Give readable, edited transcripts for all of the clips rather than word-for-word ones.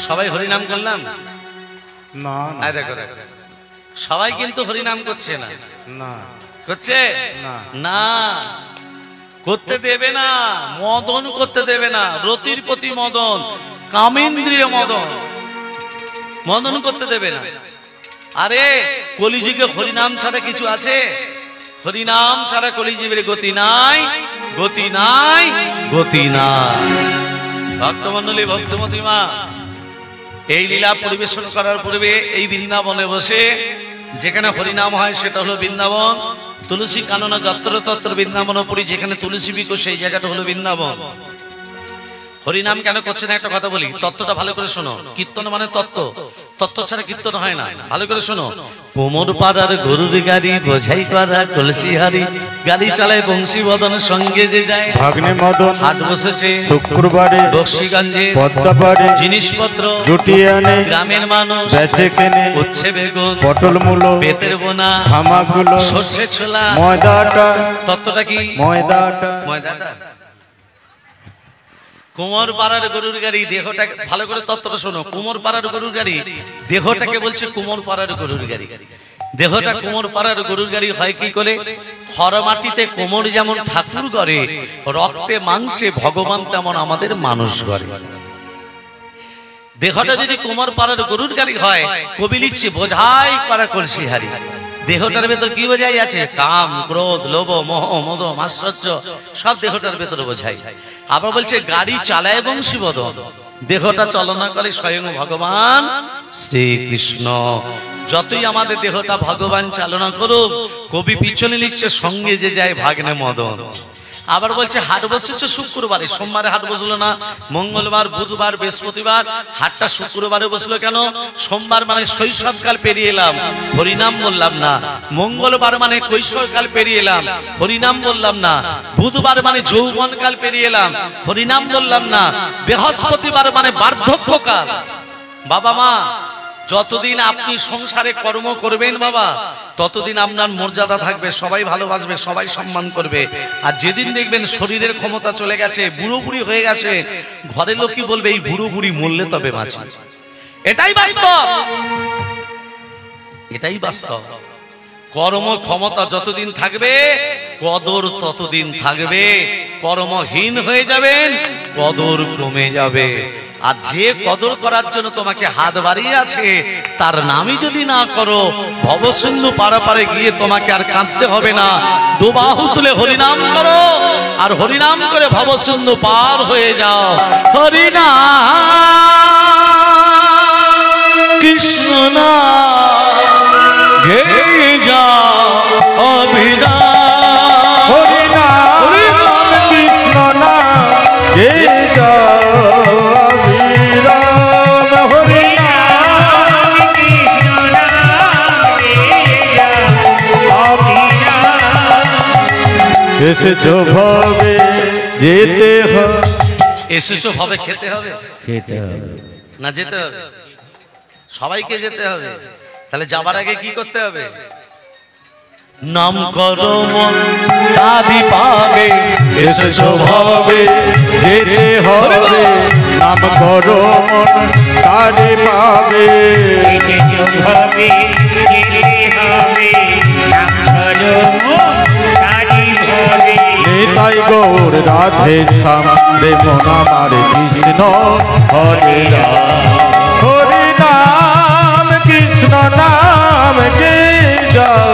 সবাই হরিনাম করলাম না না, দেখো দেখো সবাই কিন্তু হরিনাম করছে না, না করছে না না, করতে দেবে না, মদন করতে দেবে না, রতির প্রতি মদন, কামেন্দ্রীয় মদন, মদন করতে দেবে না। আরে কলিযুগে হরিনাম ছাড়া কিছু আছে? হরিনাম ছাড়া কলিযুগের গতি নাই, গতি নাই, গতি নাই। ভক্তমন্ডলী, ভক্তমতী মা এই লীলা পরিবেশন করার পূর্বে এই বৃন্দাবনে বসে যেখানে হরিনাম হয় সেটা হলো বৃন্দাবন। তুলসী কাননা যত্র তত্র বৃন্দাবনপুরী, যেখানে তুলসী বিকো সেই জায়গাটা হলো বৃন্দাবন। হরিনাম কেন করছে না একটা কথা বলি, তত্ত্বটা ভালো করে শোনো। কীর্তন মানে তত্ত্ব, তত্ত্ব ছাড়া কীর্তন হয় না। ভালো করে শোনো। কোমর পাড়ার গরুর গাড়ি বোঝাই করা কলসি হারি, গাড়ি চালায় বংশী বদন, সঙ্গে যে যায় ভাগ্নে মদন। হাট বসেছে শুক্রবারে বক্সিগঞ্জে, পদ্মাপাড়ে জিনিসপত্র জুটিয়ে আনে, গ্রামের মানুষ বেচে কেনে, উচ্ছে বেগুন, পটল মূলো, বেতের বোনা, হামাগুলো, সর্ষে ছোলা, ময়দাটা। তত্ত্বটা কি? ময়দাটা ময়দাটা। কুমোর পাড়ার গরুর গাড়ি দেহটাকে, ভালো করে তত্ত্বটা শোনো। কুমোর পাড়ার গরুর গাড়ি দেহটাকে বলছে কুমোর পাড়ার গরুর গাড়ি। দেহটা কুমোর পাড়ার গরুর গাড়ি হয় কি করে? খড় মাটিতে কোমর যেমন ঠাকুর করে, রক্তে মাংসে ভগবান তেমন আমাদের মানুষ করে। দেহটা যদি কুমোর পাড়ার গরুর গাড়ি হয়, কবি লিখছে বোঝাই করা কলসি হারি। দেহটার ভেতর কি বোঝাই আছে? কাম, ক্রোধ, লোভ, মোহ, মদ, মাশ্চর্য সব দেহটার ভেতরে বোঝাই। আবার বলছে গাড়ি চালায় বংশী বদন, দেহটা চালনা করে স্বয়ং ভগবান শ্রীকৃষ্ণ। যতই আমাদের দেহটা ভগবান চালনা করুক, কবি পিছনে লিখছে সঙ্গে যে যায় ভাগ্নে মদন। আবার বলছে হাট বসেছে শুক্রবারে, সোমবারে হাট বসলো না, মঙ্গলবার, বুধবার, বৃহস্পতিবার, হাটটা শুক্রবারে বসলো কেন? সোমবার মানে শৈশবকাল পেরিয়ে এলাম, হরিনাম বললাম না। মঙ্গলবার মানে কৈশোরকাল পেরিয়ে এলাম, হরিনাম বললাম না। বুধবার মানে যৌবনকাল পেরিয়ে এলাম, হরিনাম বললাম না। বৃহস্পতিবার মানে বার্ধক্যকাল। বাবা মা, যতদিন আপনি সংসারে কর্ম করবেন বাবা, ততদিন আপনার মর্যাদা থাকবে, সবাই ভালোবাসবে, সবাই সম্মান করবে। আর যেদিন দেখবেন শরীরের ক্ষমতা চলে গেছে, বুড়ো বুড়ি হয়ে গেছে, ঘরের লোক কি বলবে? এই বুড়ো বুড়ি মরলে তবে বাঁচি। এটাই বাস্তব, এটাই বাস্তব। কর্ম ক্ষমতা যতদিন থাকবে কদর ততদিন থাকবে। কর্মহীন হয়ে যাবেন, কদর কমে যাবে। আর যে কদর করার জন্য তোমাকে হাত বাড়িয়ে আছে, তার নামই যদি না করো, ভবসিন্ধু পারাপারে গিয়ে তোমাকে আর কাঁদতে হবে না। দুবাহু তুলে হরিনাম করো, আর হরিনাম করে ভবসিন্ধু পার হয়ে যাও। হরিনাম কৃষ্ণ নাম গেয়ে যাও অভিরাম। হরিনাম কৃষ্ণ নাম গেয়ে যাও অভিরাম। হরিনাম কৃষ্ণ নাম গেয়ে যাও অভিরাম। এসেছো ভবে যেতে হবে, এসেছো ভবে খেতে হবে, খেতে হবে না যেতে হবে? সবাইকে যেতে হবে। তাহলে যাবার আগে কি করতে হবে? নাম করো মন তারি পাবে, এসেছো ভবে যেতে হবে, নাম করো মন তারে পাবে। এসেছো ভবে যেতে হবে, নাম করো মন তারি পাবে। নিতাই গৌর রাধে শ্যাম রে মন আমার কৃষ্ণ হরে রাম। হরি নাম কৃষ্ণ নাম গে যাও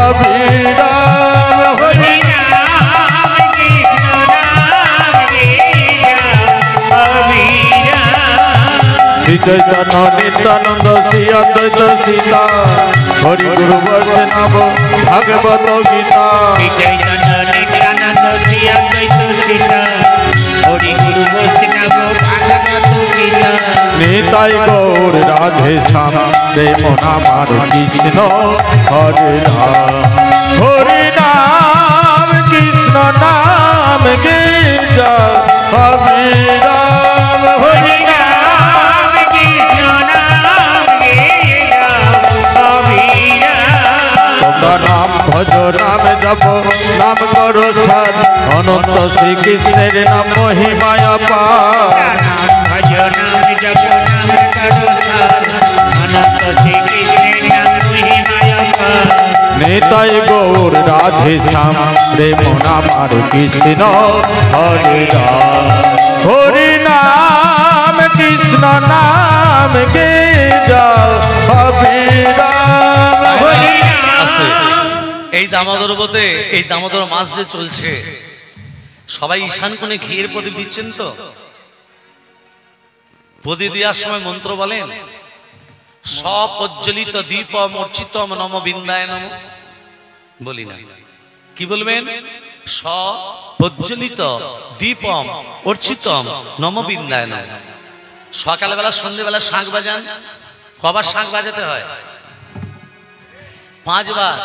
অভিরাম। হরি হরিনাম কৃষ্ণ নাম গেয়ে যাও অভিরাম। শ্রী চৈতন্য নিত্যানন্দ শ্রী অদ্বৈত সীতা, হরি গুরু বৈষ্ণব ভাগবত গীতা। শ্রী চৈতন্য নিত্যানন্দ শ্রী অদ্বৈত সীতা, হরি গুরু বৈষ্ণব ভাগবত গীতা। নিতাই গৌর রাধে শ্যাম রে মন আমার কৃষ্ণ হরে রাম। হরি নাম কৃষ্ণ নাম গে যাও অভিরাম। হরি হরিনাম কৃষ্ণ নাম গেয়ে যাও অভিরাম। তোমরা নাম ভজ নাম জপ নাম করো সার, অনন্ত শ্রীকৃষ্ণের নাম মহিমায় পার। নাম ভজ নাম জপ নাম নিতাই গৌর রাধে শ্যাম রে মন আমার কৃষ্ণ হরে রাম হরি নাম কৃষ্ণ নাম গে যাও হরে রাম হরি আছে এই দামোদরবতে এই দামোদর মাস যে চলছে সবাই ঈশান কোণে ঘিয়ের প্রদীপ দিচ্ছেন তো প্রদীপ দেওয়ার সময় মন্ত্র বলেন সপ্রজ্বলিত দীপম অর্চিতম নম বিন্দায় নম বলি না কি বলবেন সপ্রজ্বলিত দীপম অর্চিতম নম বিন্দায় নম সকালবেলা সন্ধ্যেবেলা শাঁখ বাজান কবার শাঁখ বাজাতে হয় 5 বার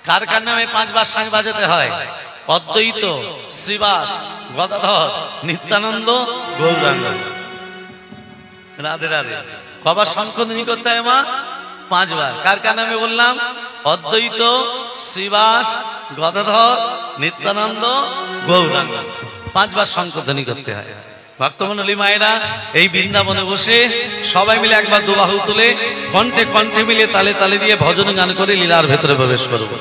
কার কার নামে 5 বার শাঁখ বাজাতে হয় অদ্বৈত শ্রীবাস গদাধর নিত্যানন্দ গৌরাঙ্গ রাধে রাধে কবার সংশোধনী করতে হয় মা 5 বার কার কার নামে বললাম অদ্বৈত শ্রীবাস গদাধর নিত্যানন্দ গৌরাঙ্গ 5 বার সংশোধনী করতে হয় ভক্তমণ্ডলী মায়েরা এই বৃন্দাবনে বসে সবাই মিলে একবার দুবাহু তুলে কণ্ঠে কণ্ঠে মিলে তালে তালে দিয়ে ভজন গান করে লীলার ভেতরে প্রবেশ করব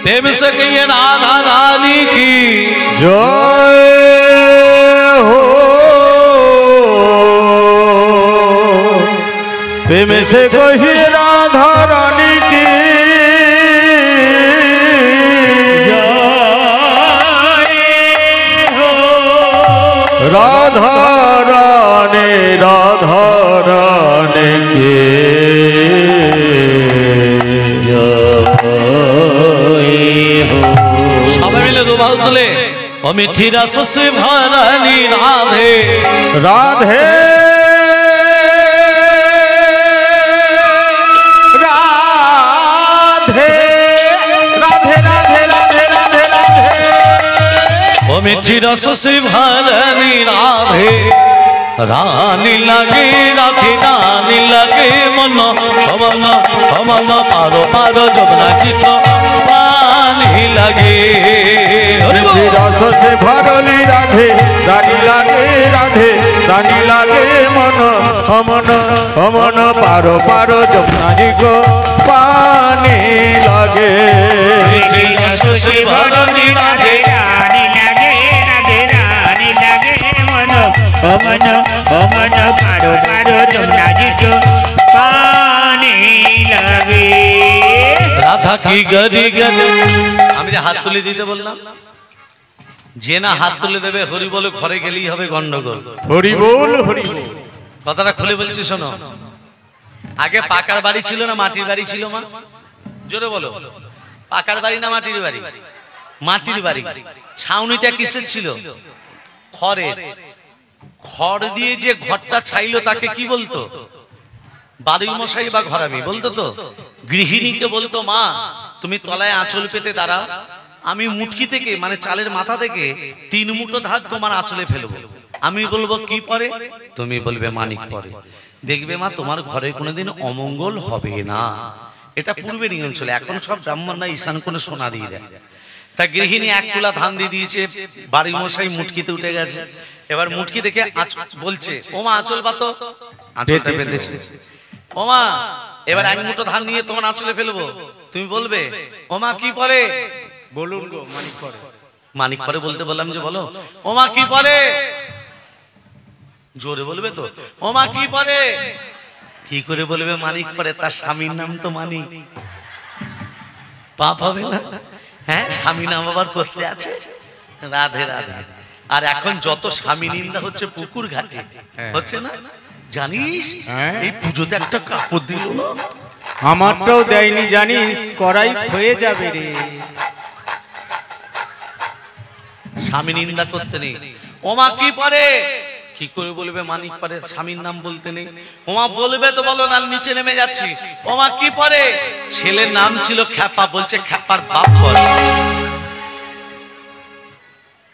প্রেম সে কহিয়ে রাধা রানী কি জয় হো প্রেম সে কহি রাধা রানী কি রাধা রানী কে সবাই মিলে দুবাহু তুলে ও মিঠি রস সে ভরানি রাধে রাধে রাধে রাধে রাধে রাধে রাধে রাধে ও মিঠি রস সে ভরানি রাধে রানী লাগে রাধে রানী লাগে মন ভবন ভবন পারো পারো যমুনা চিত্র পানি লাগে রস সে ভরলি রাধে রানী লাগে রাধে রানী লাগে মন অমন অমন পারো পারো যমুনাজি গো পানি লাগে রস সে ভরলি রাধে রানী লাগে রাধে রানী লাগে মন অমন অমন পারো পারো যমুনা জিতো পানি লাগে রাধা কি গরি গরি আমি যে হাত তুলে দিতে বললাম যে না হাত তুলে দেবে হরি বলে ঘরে গেলেই হবে গন্ডগোল হরি বল হরি বল কথাটা খুলে বলছি শোনো আগে পাকার বাড়ি ছিল না মাটির বাড়ি ছিল মা জোরে বলো পাকার বাড়ি না মাটির বাড়ি মাটির বাড়ি ছাউনিটা কিসের ছিল খড়ের খড় দিয়ে যে ঘরটা ছাইলো তাকে কি বলতো বাড়ি মশাই বা ঘরামি বলতো তো গৃহিণীকে বলতো মা তুমি তলায় আঁচল পেতে দাঁড়াও আমি মুটকি থেকে মানে চালের মাথা থেকে 3 মুঠো ধার তোমার আঁচলে ফেলবো আমি বলবো কি পরে তুমি বলবে মানিক পরে দেখবে মা তোমার ঘরে কোনোদিন অমঙ্গল হবে না এটা পূর্বে নিয়ম ছিল এখন সব ব্রাহ্মণরা ঈশান কোণে সোনা দিয়ে দেয় তা গৃহিণী 1 তুলা ধান দিয়ে দিয়েছে বাড়ি মশাই মুটকিতে উঠে গেছে এবার মুটকি থেকে বলছে ওমা আঁচল পাতো আঁচলটা বেঁধেছে ওমা এবার 1 মুঠো ধান নিয়ে তোমার আঁচলে ফেলবো তুমি বলবে ওমা কি পরে বলুন গো মানিক পরে মানিক পরে বলতে বললাম যে বলো ওমা কি পরে জোরে বলবে তো ওমা কি পরে কি করে বলবে মানিক পরে তার স্বামীর নাম তো মানিক পাপ হবে না হ্যাঁ স্বামী নাম আবার করতে আছে রাধে রাধে আর এখন যত স্বামী নিন্দা হচ্ছে পুকুর ঘাটে হচ্ছে না জানিস এই পুজোতে একটা কাপড় দিল না আমারটাও দেয়নি জানিস করাই হয়ে যাবে রে স্বামী নিন্দা করতে নেই ওমা কি পরে কি করে বলবে মানিক পরে স্বামীর নাম বলতে নেই ওমা বলবে তো বলো না নিচে নেমে যাচ্ছি ওমা কি পরে ছেলের নাম ছিল খ্যাপা বলছে খ্যাপার বাপ বলে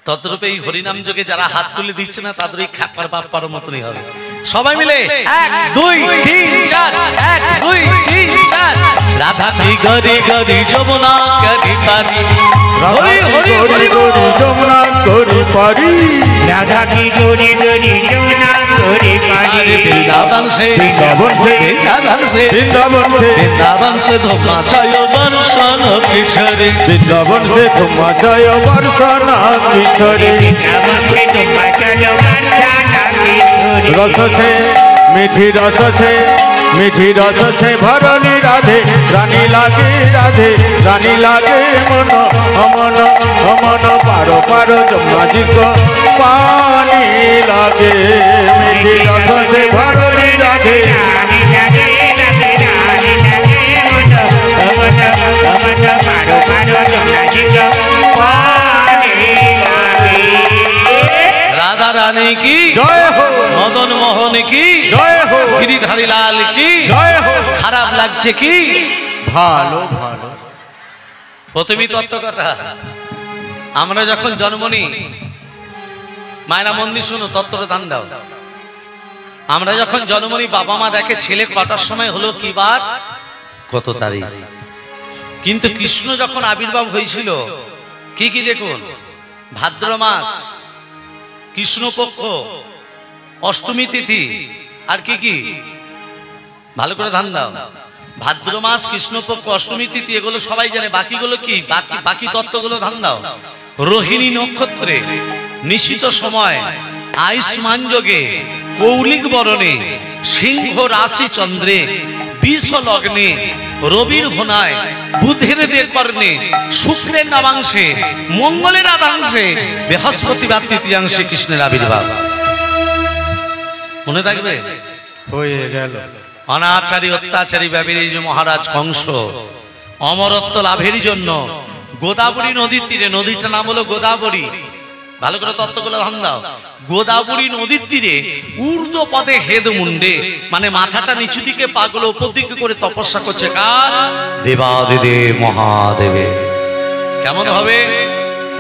তদ্রূপে এই হরিনাম যোগে যারা হাত তুলে দিচ্ছে না তাদের এই খ্যাপার বাপ পার মতনই হবে সবাই মিলে 1 2 3 4 1 2 3 4 রাধা কি গরি গরি যমুনা গরি পারি হরি হরি হরি গরি যমুনা গরি পারি রাধা কি গরি গরি যমুনা গরি পারি বৃন্দাবন से বৃন্দাবন से বৃন্দাবন से বৃন্দাবন से বৃন্দাবন से धोखा चायो बंशन पिछड़े বৃন্দাবন से तुम जय बरसाना किशोरी বৃন্দাবন से तुम्हारा चलो बरसाना किशोरी रस से मीठी रस से मीठी रस से भरनी राधे रानी लागे मन अमन अमन पारो पारो जमुना जी को पानी लागे मीठी रस से भरनी राधे रानी लगे रानी लगे अमन अमन पारो पारो जमुना जी को पानी लागे राधा रानी की जय हो मदन मोहन की जय हो गिरिधारी लाल की जय हो খারাপ লাগছে কি ভালো ভালো প্রথমেই তত্ত্ব কথা আমরা যখন জন্ম নিই মায়েরা মন্দির শুনো তত্ত্বটা দান দাও আমরা যখন জন্ম নিই বাবা মা দেখে ছেলে কটার সময় হলো কি বার কত তারিখ কিন্তু কৃষ্ণ যখন আবির্ভাব হয়েছিল কি কি দেখুন ভাদ্র মাস কৃষ্ণপক্ষ অষ্টমী তিথি আর কি কি ভালো করে ধান দাও ভাদ্র মাস কৃষ্ণপক্ষ অষ্টমী তিথি এগুলো সবাই জানে বাকিগুলো কি বাকি তত্ত্বগুলো ধান দাও রোহিণী নক্ষত্রে নিশিত সময় আয়ুষ্মান যোগে কৌলিক বরণে সিংহ রাশি চন্দ্রে বিষ লগ্নে রবির হোনায় বুধের কর্ণে শুক্রের নবাংশে মঙ্গলের আধাংশে বৃহস্পতিবার তৃতীয়াংশে কৃষ্ণের আবির্ভাব মনে থাকবে হয়ে গেল অনাচারী অত্যাচারী ব্যাপারী মহারাজ কংস অমরত্ব লাভের জন্য গোদাবরী নদীর তীরে নদীটার নাম হলো গোদাবরী ভালো করে তত্ত্বগুলো ধান দাও গোদাবরী নদীর তীরে ঊর্ধ্ব পদে হেদ মুন্ডে মানে মাথাটা নিচু দিকে পাগুলো উপর দিকে করে তপস্যা করছে কার দেবাদিদেব মহাদেবে কেমন হবে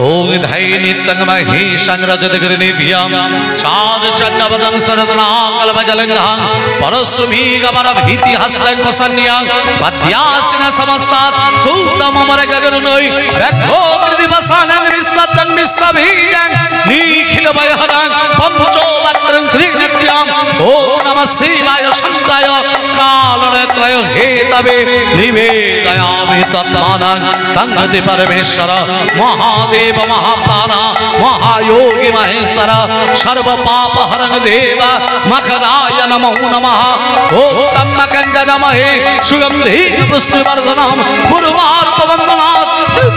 ओम धै नित्यंगमहि संरजदग्रनिभ्यं चाँद चंडवदं सरदनाकल्पजलंघं परस्मी गमनभीति हस्तं वसन्यं पद्यासिन समस्तात् सूतममरगगनोय व्यग्रोकृतिवसानं विश्वतं विश्वभीरं निखिलभयहरं पंचोवक्त्रं त्रिनेत्र्यं ओम नमः शिवाय शंकाय कालनेत्रय हेतवे निवेदयामि तत्मानं तन्मति परमेश्वर महादेव देव महाप्राण महायोगी महेश्वर सर्व पाप हरण देव मकराय नमो नमः ओम तन्मकंज नमः सुगंधि पुष्टिवर्धनम पूर्वार्थ वंदनात्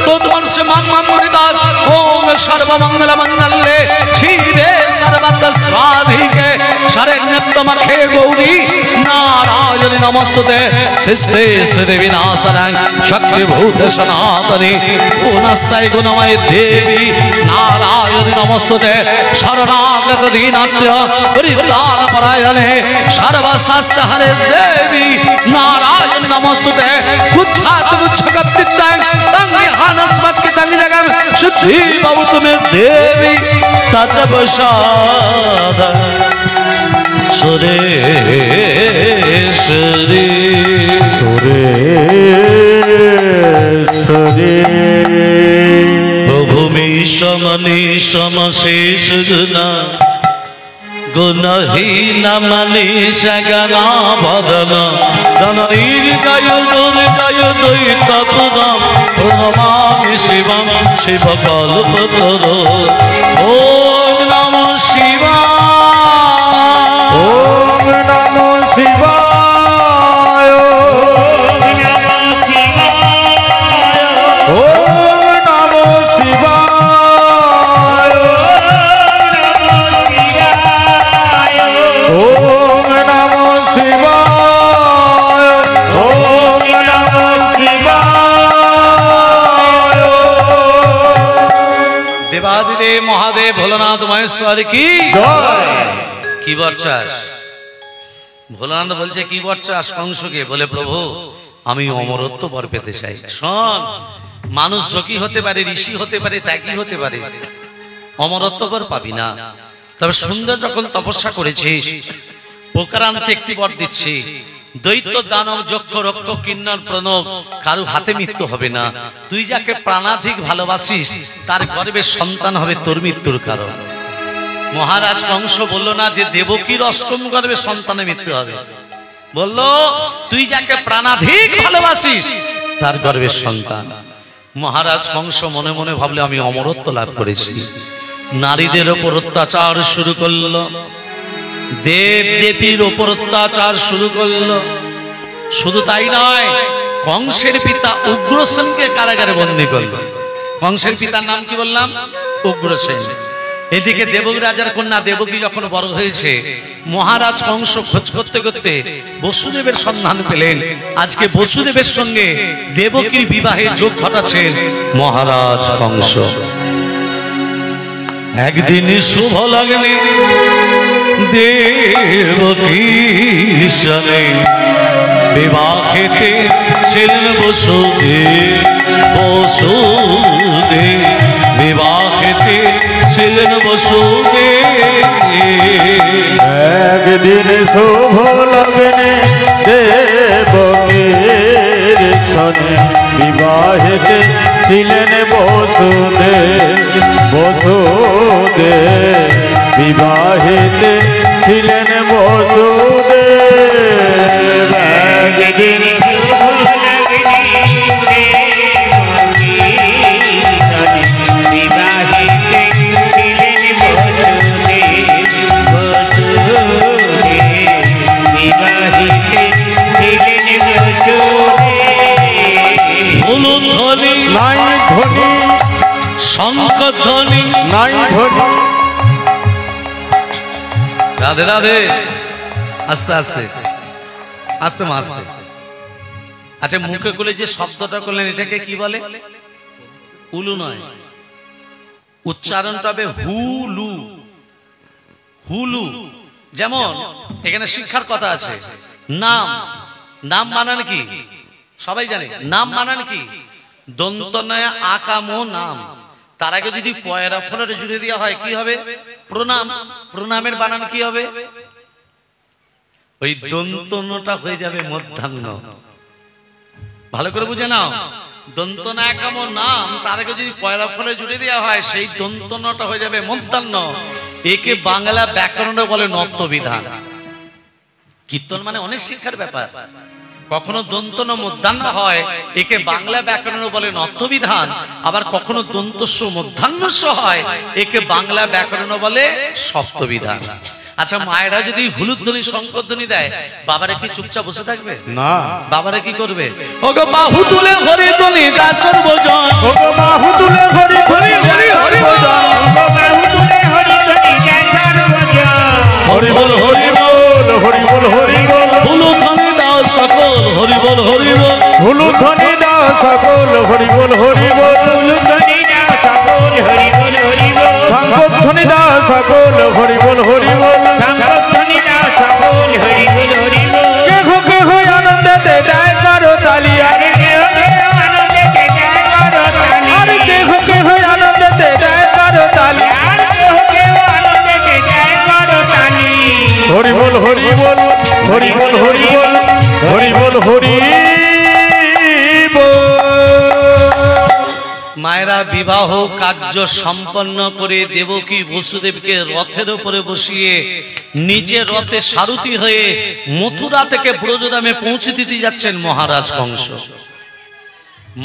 तोत्वर्ष मनमनिदात् ओम सर्व मंगल मंगल्ये शिवे सर्वत्र स्वाधिके शरण्यत्वमखे गौरी नारायणि नमस्ते सिस्ते श्री विनाशनं शक्तिभूत सनातने पुनस्सै गुणमय देवी नारायण नमस्ते शरणागत दीनात्य परित्राण परायणे सर्वशास्त्र हरे देवी नारायण नमस्ते गुच्छात गुच्छकप्तितं तंगिहानस्मत् कितं जगं शुद्धि भवतु मे देवी तत्प्रसाद सुरेश्वरी भूमि समनि समशेष गुना गुणहीन मनीष गना भदन धननीर गय दुर्गय द्वैत पुरम प्रणमामि शिवं शिव कल्पतरो ओम नमः शिवाय ओम नमो शिवाय ओम नमो शिवाय ओम नमो शिवाय ओम नमो शिवाय देवादिदेव महादेव भोलानाथ महेश्वर की जय কি বরচাস ভোলানন্দ বলছে কি বরচাস কংসকে বলে প্রভু আমি অমরত্ব বর পেতে চাই শোন মানুষ যোগী হতে পারে ঋষি হতে পারে ত্যাগী হতে পারে অমরত্ব বর পাবি না তবে সুন্দর যখন তপস্যা করেছিস প্রকারান্তে একটি বর দিচ্ছি দৈত্য দানব যক্ষ রক্ষ কিন্নর প্রণব কারো হাতে মৃত্যু হবে না তুই যাকে প্রাণাধিক ভালোবাসিস তার গর্ভে সন্তান হবে তোর মৃত্যুর কারণ মহারাজ কংস বলল না যে দেবকীর অষ্টম গর্ভে সন্তানের মৃত্যু হবে, বলল তুই যাকে প্রাণাধিক ভালোবাসিস তার গর্ভের সন্তান। মহারাজ কংস মনে মনে ভাবলে আমি অমরত্ব লাভ করেছি। নারীদের ওপর অত্যাচার শুরু করলো, দেব দেবীর ওপর অত্যাচার শুরু করলো। শুধু তাই নয়, কংসের পিতা উগ্রসেনকে কারাগারে বন্দী করলো। কংসের পিতার নাম কি বললাম? উগ্রসেন। এদিকে দেবকী রাজার কন্যা দেবকী যখন বড় হয়েছে, মহারাজ কংস খোঁজ করতে করতে বসুদেবের সন্ধান পেলেন। আজকে বসুদেবের সঙ্গে দেবকীর বিবাহের যোগ ঘটাচ্ছেন মহারাজ কংস। একদিন শুভ লগ্নে দেবকীর সঙ্গে বিবাহেতে ছিলেন বসুদেব। বসুদেব বিবাহেতে ছিলেন বসুদেব। একদিন শুভ লগ্নে দেবকীর সনে বিবাহেতে ছিলেন বসুদেব। বসুদেব বিবাহেতে ছিলেন বসুদেব। একদিন নাই ধ্বনি শঙ্খ ধ্বনি নাই ধ্বনি। রাধে রাধে। আস্তে আস্তে আস্তে মা আস্তে। আচ্ছা, মুখে খুলে যে শব্দটা করলেন এটাকে কি বলে? উলু নয়, উচ্চারণটা হবে হুলু। হুলু। যেমন এখানে শিক্ষার কথা আছে। নাম, নাম মানান কি? সবাই জানে নাম মানান কি? দন্ত নয় আকামো নাম। তার আগে যদি পয়রা ফলের জুড়ে দেওয়া হয় কি হবে? প্রণাম। প্রণামের বানান কি হবে? ওই দন্তনটা হয়ে যাবে মধ্যাহ্ন। ভালো করে বুঝে নাও, দন্ত না একামো নাম, তার আগে যদি পয়লা ফলে জুড়ে দেওয়া হয় সেই দন্তনটা হয়ে যাবে মধ্যাহ্ন। একে বাংলা ব্যাকরণে বলে নত্যবিধান। কীর্তন মানে অনেক শিক্ষার ব্যাপার। কখনো দন্তন মধ্যাহ্ন হয়, একে বাংলা ব্যাকরণে বলে নত্যবিধান। আবার কখনো দন্তস্ব মধ্যাহ্নস্ব হয়, একে বাংলা ব্যাকরণে বলে সপ্তবিধান। আচ্ছা, মায়েরা যদি হুলুধ্বনি শঙ্করধ্বনি দেয়, বাবারা কি চুপচাপ বসে থাকবে? না, বাবারা কি করবে? ওগো বাহু তুলে হরি ধ্বনি গায় সর্বজন। ওগো বাহু তুলে হরি হরি হরি হরি বজন। হরি বল হরি বল হরি বল হরি বল। হুলুধ্বনি দাও সকল হরি বল হরি বল। হুলুধ্বনি দাও সকল হরি বল হরি বল। শঙ্খধ্বনি দাও সকল হরি বল হরি বল। কেহ কেহ আনন্দেতে যায় করো তালি। আরে কেহ কেহ আনন্দেতে যায় করো তালি। হরি বল হরি বল হরি বল হরি বল হরি বল হরি বল। মায়েরা বিবাহ কার্য সম্পন্ন করে দেবকী বসুদেবকে রথের উপরে বসিয়ে নিজে রথে সারথি হয়ে মথুরা থেকে ব্রজধামে পৌঁছে দিতে যাচ্ছেন মহারাজ কংস।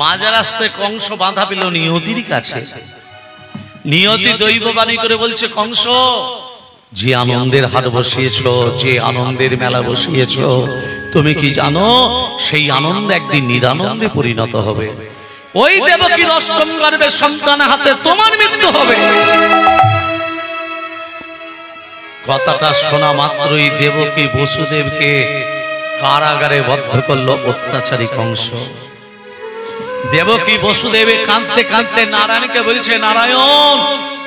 মাঝ রাস্তায় কংস বাধা পেল নিয়তির কাছে। নিয়তি দৈববাণী করে বলছে, কংস, যে আনন্দের হাট বসিয়েছ, যে আনন্দের মেলা বসিয়েছ, তুমি কি জানো সেই আনন্দ একদিন নিরানন্দে পরিণত হবে। ওই দেবকীর অষ্টম গর্ভের সন্তান হাতে তোমার মৃত্যু হবে। কথাটা শোনা মাত্রই দেবকী বসুদেবকে কারাগারে বদ্ধ করলো অত্যাচারী কংস। দেবকী বসুদেবে কাঁদতে কাঁদতে নারায়ণকে বলছে, নারায়ণ,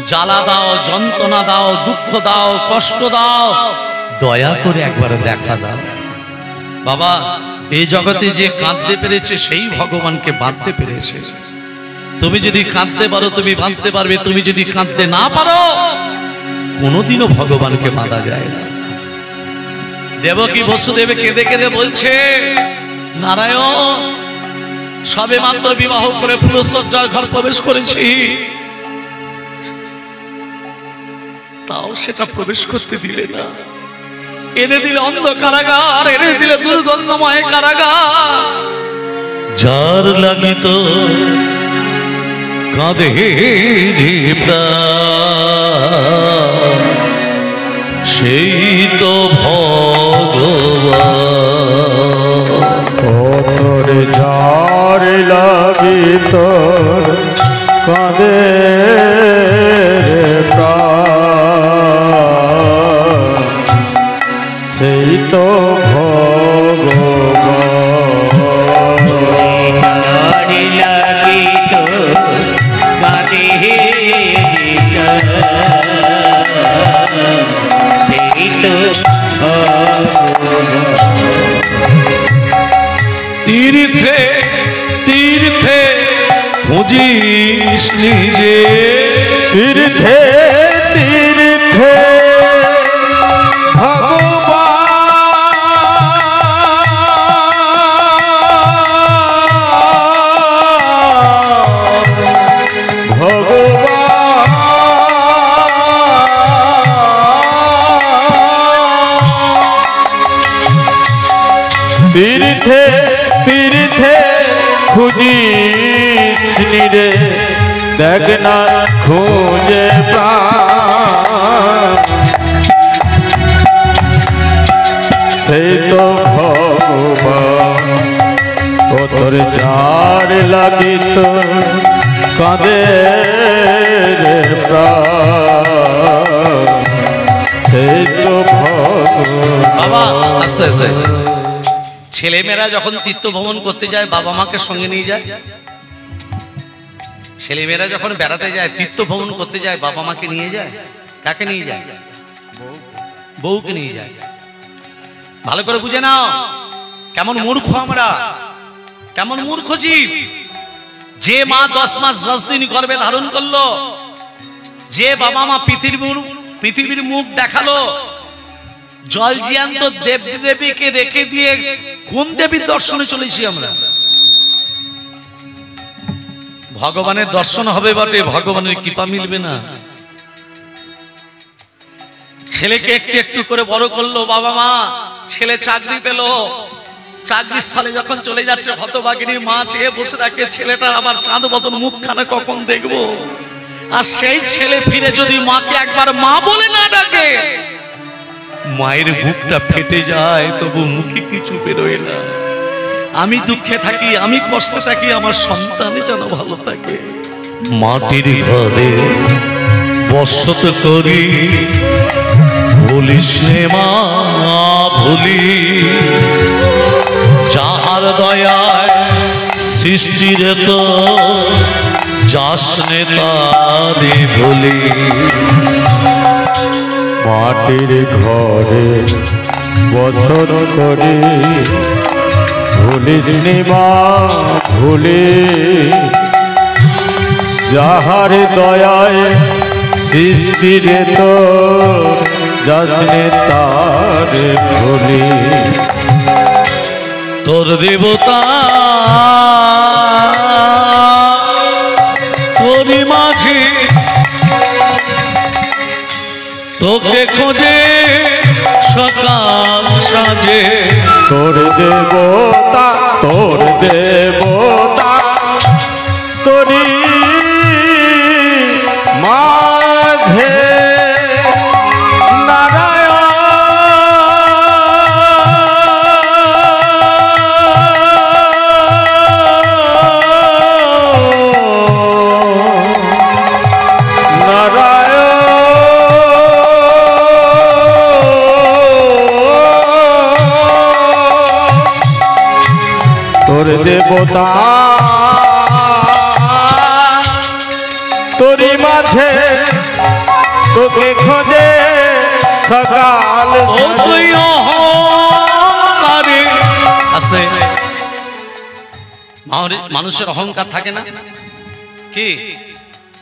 জ্বালা দাও, যন্ত্রণা দাও, দুঃখ দাও, কষ্ট দাও, দয়া করে একবার দেখা দাও। বাবা, এই জগতে যে কাঁদতে পেরেছে সেই ভগবানকে বাঁধতে পেরেছে। তুমি যদি কাঁদতে পারো তুমি বাঁধতে পারবে, তুমি যদি কাঁদতে না পারো কোনোদিনও ভগবানকে বাঁধা যায় না। দেবকী বসুদেব কেঁদে কেঁদে বলছে, নারায়ণ, সবে মাত্র বিবাহ করে ফুলসজ্জার ঘর প্রবেশ করেছি, তাও সেটা প্রবেশ করতে দিলে না। এনে দিলে অন্ধ কারাগার, এনে দিলে দুর্গন্ধময় কারাগার। যার লাগিত কাঁদে প্রাণ, সেই তো ভগবান। তোর ঝার লাগি তোর কাঁদে প্রাণ, সেই তো ভগবান। তারি লাগি তো কাঁদে সেই তো তীর্থে তীর্থে খুঁজিস নিজে, তীর্থে তীর্থে তীর্থে তীর্থে খুঁজিস রে, দেখ না খুঁজে প্রাণ, সেই তো ভগবান। ও তোর যার লাগি তোর কাঁদে রে প্রাণ, সেই তো বাবা ভগবান। আস্তে আস্তে। ছেলেমেয়েরা যখন তীর্থ ভ্রমণ করতে যায় বাবা মাকে সঙ্গে নিয়ে যায়। ছেলেমেয়েরা যখন বেড়াতে যায় তীর্থ ভ্রমণ করতে যায় বাবা মাকে নিয়ে যায়। কাকে নিয়ে যায়? বউকে নিয়ে যায়। ভালো করে বুঝে নাও কেমন মূর্খ আমরা, কেমন মূর্খ জীব। যে মা 10 মাস 10 দিন গর্ভে ধারণ করলো, যে বাবা মা পৃথিবীর মুখ দেখালো, জল জিয়ান্ত দেব দেবীকে রেখে দিয়ে কোন দেবীর দর্শনে চলেছি আমরা? ভগবানের দর্শন হবে বটে, ভগবানের কৃপা মিলবে না। ছেলেকে একটু একটু করে বড় করলো বাবা মা, ছেলে চাকরি পেল, চাকরি স্থলে যখন চলে যাচ্ছে হতভাগিনী মা চেয়ে বসে থাকে ছেলেটার আবার চাঁদ বদন মুখখানা কখন দেখবো। আর সেই ছেলে ফিরে যদি মাকে একবার মা বলে না ডাকে, মায়ের বুকটা ফেটে যায়, তবু মুখে কিছু বেরোয় না। আমি দুঃখে থাকি, আমি কষ্টে থাকি, আমার সন্তান যেন ভালো থাকে। মাটির ঘরে বসত করি, ভুলিস নে মা ভুলি, যাহার দয়ায় সৃষ্টির তো যাস নে তারে ভুলি। মাটির ঘরে বসত করি, ভুলিস নি মা ভুলি, যাহার দয়ায় সৃষ্টির তো যাসনে তারে ভুলি। তোর দেবতা তোরই মাঝে তোকে খোঁজে সকাল সাজে। তোর দেবতা তোর দেবতা তোরি মাঝে তোর দেবতা তোরি মাঝে তোকে খোঁজে সকাল ও তুই অহংকারে আছে। মানুষের অহংকার থাকে না কি?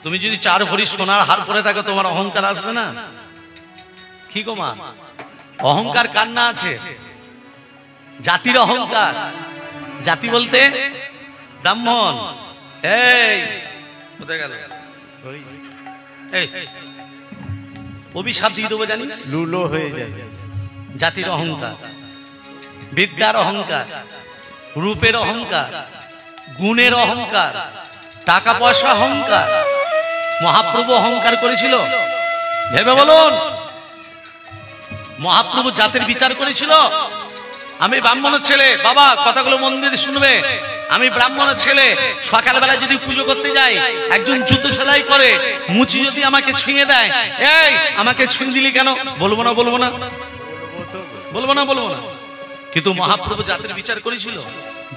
তুমি যদি 4 ভরি সোনার হার পরে থাকো তোমার অহংকার আসবে না? কি গো মা, অহংকার কার না আছে? জাতির অহংকার। জাতি বলতে ব্রাহ্মণ। এই কোথায় গেল? এই অভিশাপ দিয়ে দেবো জানিস, লুলো হয়ে যাবে। জাতির অহংকার, বিদ্যার অহংকার, রূপের অহংকার, গুণের অহংকার, টাকা পয়সা অহংকার। মহাপ্রভু অহংকার করেছিল? ভেবে বলুন। মহাপ্রভু জাতির বিচার করেছিল? আমি ব্রাহ্মণের ছেলে, বাবা কথাগুলো মন দিয়ে শুনবে, আমি ব্রাহ্মণের ছেলে, সকালবেলা যদি পুজো করতে যাই, একজন জুতো সেলাই করে মুচি যদি আমাকে ছুঁয়ে দেয়, এই আমাকে ছুঁয়ে দিলি কেন? বলবো না, বলবো না, বলবো না, বলবো না। কিন্তু মহাপ্রভু জাতির বিচার করেছিল?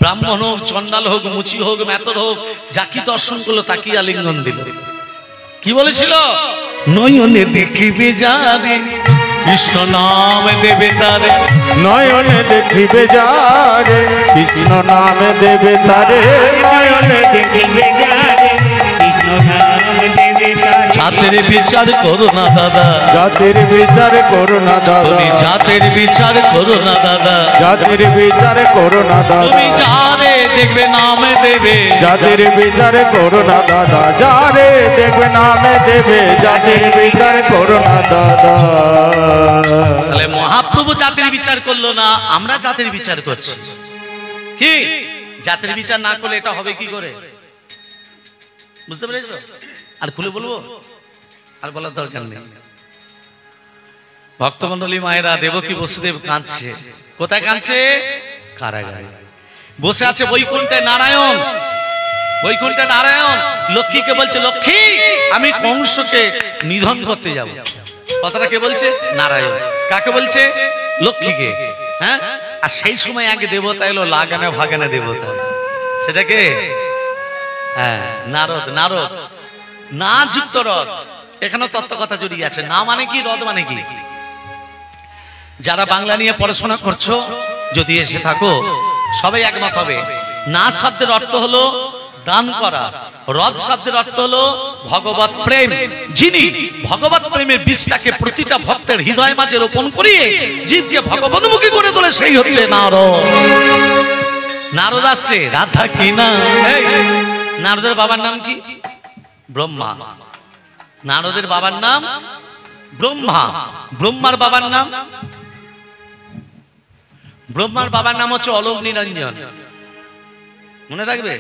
ব্রাহ্মণ হোক, চন্ডাল হোক, মুচি হোক, মেতর হোক, যাকে দর্শন করলো তাকে আলিঙ্গন দিল। কি বলেছিল? নয়নে দেখিবে যাবে, কৃষ্ণ নাম দেবে তারে। নয়নে দেখিবে যারে, কৃষ্ণ নামে দেবে তারে। নয়নে দেখিবে যারে, কৃষ্ণ নাম দেবে তারে। জাতের বিচার করো না দাদা, জাতির বিচার করো না দাদা, তুমি জাতের বিচার করো না দাদা, জাতির বিচার করো না তুমি দাদা, যারে দেখবে নামে দেবে। জাতির বিচার করো না দাদা, যারে দেখবে নামে দেবে। জাতির বিচার করো না দাদা। তাহলে মহাপ্রভু জাতির বিচার করলো না, আমরা জাতির বিচার করছি। কি জাতির বিচার না করলে এটা হবে কি করে? বুঝতে পেরেছো? আর খুলে বলবো? আর বলার দরকার নেই। ভক্তমন্ডলী মায়েরা, দেবকী বসুদেব কাঁদছে। কোথায় কাঁদছে? কারাগারে বসে আছে বৈকুণ্ঠে নারায়ণ। বৈকুণ্ঠে নারায়ণ লক্ষ্মীকে বলছে, লক্ষ্মী আমি কংসকে নিধন করতে যাব। কথাটা কে বলছে? নারায়ণ। কাকে বলছে? লক্ষ্মীকে। হ্যাঁ, আর সেই সময় আগে দেবতা এলো, লাগানে ভাগানে দেবতা। সেটাকে হ্যাঁ নারদ। নারদ না যুক্ত রদ, এখানে তত্ত্ব কথা জড়িয়ে আছে। না মানে কি, রদ মানে কি? যারা বাংলা নিয়ে পড়াশোনা করছো যদি এসে থাকো, সবাই একমত হবে। না শব্দের অর্থ হলো দান করা, রদ শব্দের অর্থ হলো ভগবত প্রেম। যিনি ভগবত প্রেমের বীজটাকে প্রতিটা ভক্তের হৃদয় মাঝে রোপণ করিয়ে জীবকে ভগবতমুখী করে তোলে, সেই হচ্ছে নারদ। নারদ আসছে, রাধা কি না। নারদের বাবার নাম কি? ব্রহ্মা। নারদের বাবার নাম ব্রহ্মা। ব্রহ্মার বাবার নাম, ব্রহ্মার বাবার নাম হচ্ছে অলোক নিরঞ্জন। মনে থাকবে?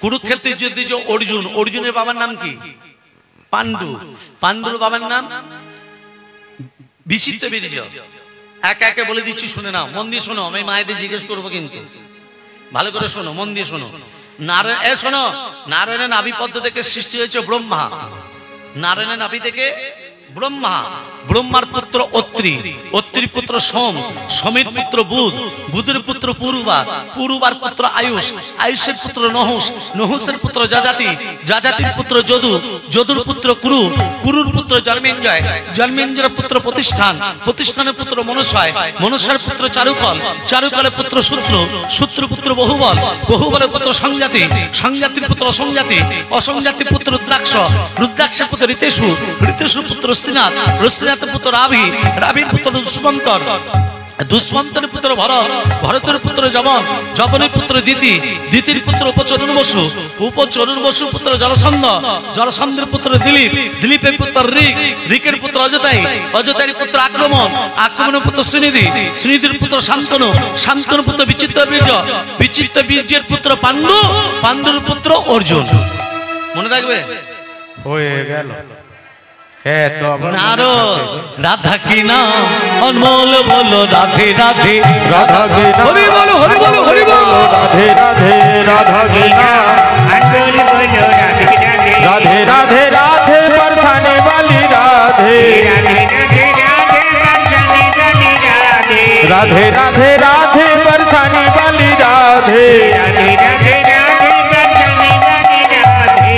কুরুক্ষেত্রের যুদ্ধে যে অর্জুন, অর্জুনের বাবার নাম কি? পাণ্ডু। পাণ্ডুর বাবার নাম বিচিত্র বীর্য। একে একে বলে দিচ্ছি, শুনে নাও, মন দিয়ে শোনো। আমি মায়েদের জিজ্ঞেস করবো কিন্তু ভালো করে শোনো, মন দিয়ে শোনো। নারায়ণ, শোনো, নারায়ণের নাভি পদ্ম থেকে সৃষ্টি হয়েছে ব্রহ্মা। নারায়ণের নাভি থেকে ব্রহ্মা। ব্রহ্মার পুত্র অত্রি, অত্রির পুত্র সোম, সোমের পুত্র বুধ, বুধের পুত্র পুরুবা, পুরুবার পুত্র আয়ুষ, আয়ুষের পুত্র নহুষ, নহুষের পুত্র যজাতি, যজাতির পুত্র যদু, যদুর পুত্র কুরু, কুরুর পুত্র জন্মেঞ্জয়, জন্মেঞ্জয়ের পুত্র প্রতিষ্ঠান, প্রতিষ্ঠানের পুত্র মনসয়, মনসার পুত্র চারুকল, চারুকলের পুত্র সূত্র, সূত্র পুত্র বহুবল, বহুবলের পুত্র সংজাতি, সংজাতির পুত্র অসংজাতি, অসংজাতির পুত্র রুদ্রাক্ষ, রুদ্রাক্ষের পুত্র ঋতেশু, ঋতেশুর পুত্র রস্তিনাথ, রস্তিনাথের পুত্র রাভি, রাভির পুত্র দুষ্মন্তর, দুষ্মন্তের পুত্র ভরত, ভরতের পুত্র যবন, যবনের পুত্র দিতি, দিতির পুত্র উপচরণ বসু, উপচরণ বসুর পুত্র জলছন্দ, জলছন্দের পুত্র দিলীপ, দিলীপের পুত্র ঋক, ঋকের পুত্র অজতাই, অজতাইয়ের পুত্র আক্রমণ, আক্রমণের পুত্র শ্রীনিধি, শ্রীনিধির পুত্র শান্তনু, শান্তনুর পুত্র বিচিত্র বীর্য, বিচিত্র বীর্যের পুত্র পাণ্ডু, পাণ্ডুর পুত্র অর্জুন। মনে থাকবে? হয়ে গেল। নারদ, রাধা কি নাম অনমোল বলো, রাধে রাধে, রাধা কি নাম, হরি বলো, হরি বলো, হরি বলো, রাধে রাধে, রাধা কি নাম, আন্দোল বলো রাধে রাধে, রাধে রাধে, রাধে बरसाने वाली राधे, রাধে রাধে রাধে বরসানে রাধে রাধে, राधे राधे, राधे बरसाने वाली राधे, রাধে রাধে রাধে বরসানে রাধে রাধে,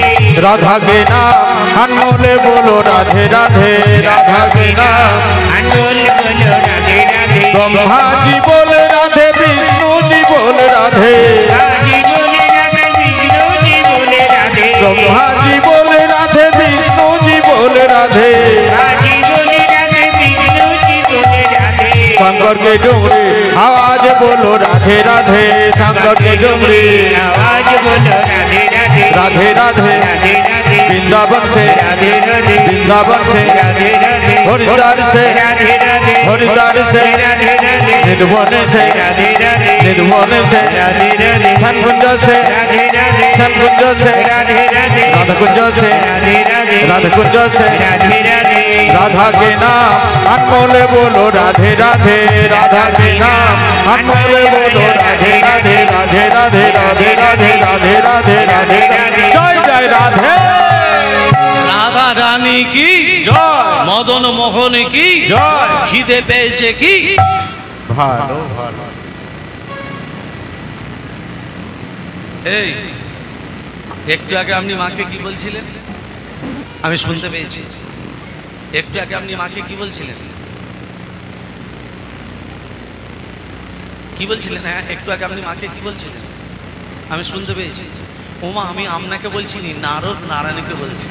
राधा के नाम अनमोले बोलो राधे राधे, राधा के नाम আন্দোল বলো রাধে রাধে, ब्रह्मा जी बोले राधे, विष्णु जी बोले राधे, রাধে বলে রাধে, বিষ্ণু জি বলে রাধে, ब्रह्मा जी बोले राधे, विष्णु जी बोले राधे, রাধে বলে রাধে, বিষ্ণু জি বলে রাধে, शंकर के डुमरी आवाज बोलो राधे राधे, शंकर के डुमरी आवाज बोलो राधे राधे, राधे राधे, राधे राधे, वृंदावन से राधे राधे, वृंदावन से राधे राधे, হরিদ্বার সে রাধে রাধে হরিদ্বার সে রাধে রাধে নির্বনে সে রাধে রাধে নির্বনে সে রাধে রাধে শ্যামকুঞ্জ সে রাধে রাধে শ্যামকুঞ্জ সে রাধে রাধে রাধাকুঞ্জ সে রাধে রাধে রাধাকুঞ্জ সে রাধে রাধে राधा के नाम अनमोले बोलो राधे राधे राधा के नाम अनमोले बोलो राधे राधे राधे राधे राधे राधे राधे राधे राधे राधे जय जय राधे রাধা রানী কি जय মদন মোহন কি জয়। খিদে পেয়েছে কি भालो भालो এই একটু আগে আপনি মাকে কি বলছিলেন আমি শুনতে পেয়েছি একটু আগে আপনি মাকে কি বলছিলেন কি বলছিলেন হ্যাঁ একটু আগে আপনি মাকে কি বলছিলেন আমি শুনতে পেয়েছি ওমা আমি আপনাকে বলছিনি নারদ নারায়ণকে বলছি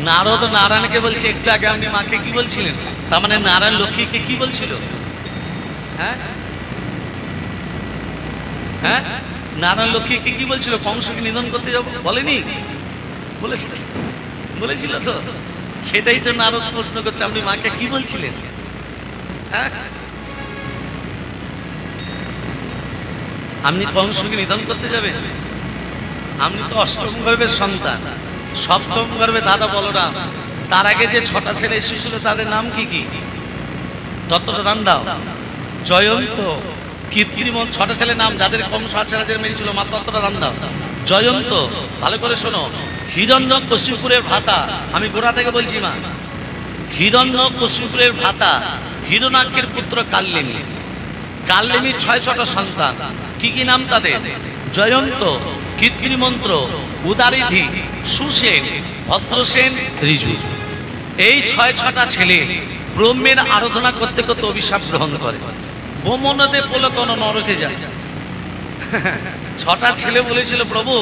নারদ নারায়ণকে বলছি একটু আগে আপনি মাকে কি বলছিলেন তার মানে নারায়ণ লক্ষ্মীকে কি বলছিল হ্যাঁ হ্যাঁ নারায়ণ লক্ষ্মীকে কি বলছিল কংসকে নিধন করতে যাবো বলেনি বলেছিল বলেছিল তো সেটাই তো নারদ প্রশ্ন করছে আপনি মাকে কি বলছিলেন হ্যাঁ আপনি কংসকে নিধন করতে যাবেন আপনি তো অষ্টম গর্ভের সন্তান সপ্তম গর্ভে দাদা বলরাম তার আগে যে 6টা ছেলে এসেছিল তাদের নাম কি কি তত্ত্বটা নাম দাও জয়ন্ত কৃত্রিম 6টা ছেলের নাম যাদের কংস আচার্যের মেরেছিল মা তত্ত্বটা নাম দাও জয়ন্ত ভালো করে শোনো হিরণ্য কশিপুরের ভ্রাতা আমি গোড়া থেকে বলছি মা হিরণ্য কশিপুরের ভ্রাতা হিরণাক্ষের পুত্র কাল্লিনী কাল্লিনী 6টা সন্তান কি কি নাম তাদের জয়ন্ত কৃত্রিমন্ত্র উদারিধি সুসেন ভদ্রসেন ঋজু এই 6টা ছেলে ব্রহ্মের আরাধনা করতে করতে অভিশাপ গ্রহণ করে ব্রহ্মদেব বলে তন নরকে যায় 6টা ছেলে বলেছিল প্রভু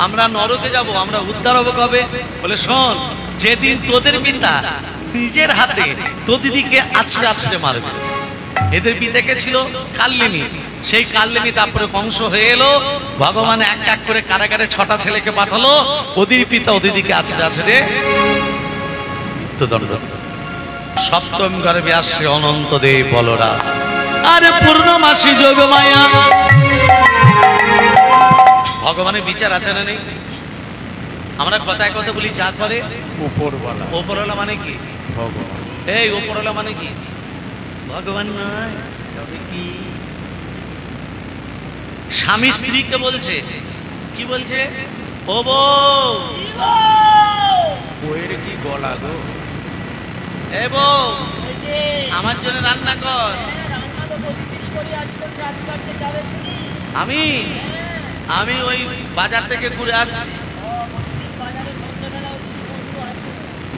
আমরা নরকে যাব আমরা উদ্ধার হবো কবে বলে শোন যেদিন তোদের পিতা নিজের হাতে তো দিদিকে আছড়ে আছড়ে মারবে এদের পিতাকে ছিল কাল্লিনী সেই কাল্লিনী তারপরে কংস হয়ে এলো ভগবান এক এক করে কারাগারে 6টা ছেলেকে পাঠালো ওদের পিতা ওদের দিকে আছড়ে আছড়ে মৃত্যুদণ্ড সপ্তম গর্ভে আসছে অনন্ত দেব বলরা আরে পূর্ণমাসী যোগমায়া ভগবানের বিচার আছে না নেই আমরা কথায় কথা বলি যা করে উপরওয়ালা ওপরওয়ালা মানে কি ভগবান এই ওপরওয়ালা মানে কি ভগবান নয় তবে কি স্বামী স্ত্রীকে বলছে কি বলছে ও বউ বইয়ের কি গলা গো এ বউ আমার জন্য রান্না কর আমি আমি ওই বাজার থেকে ঘুরে আসছি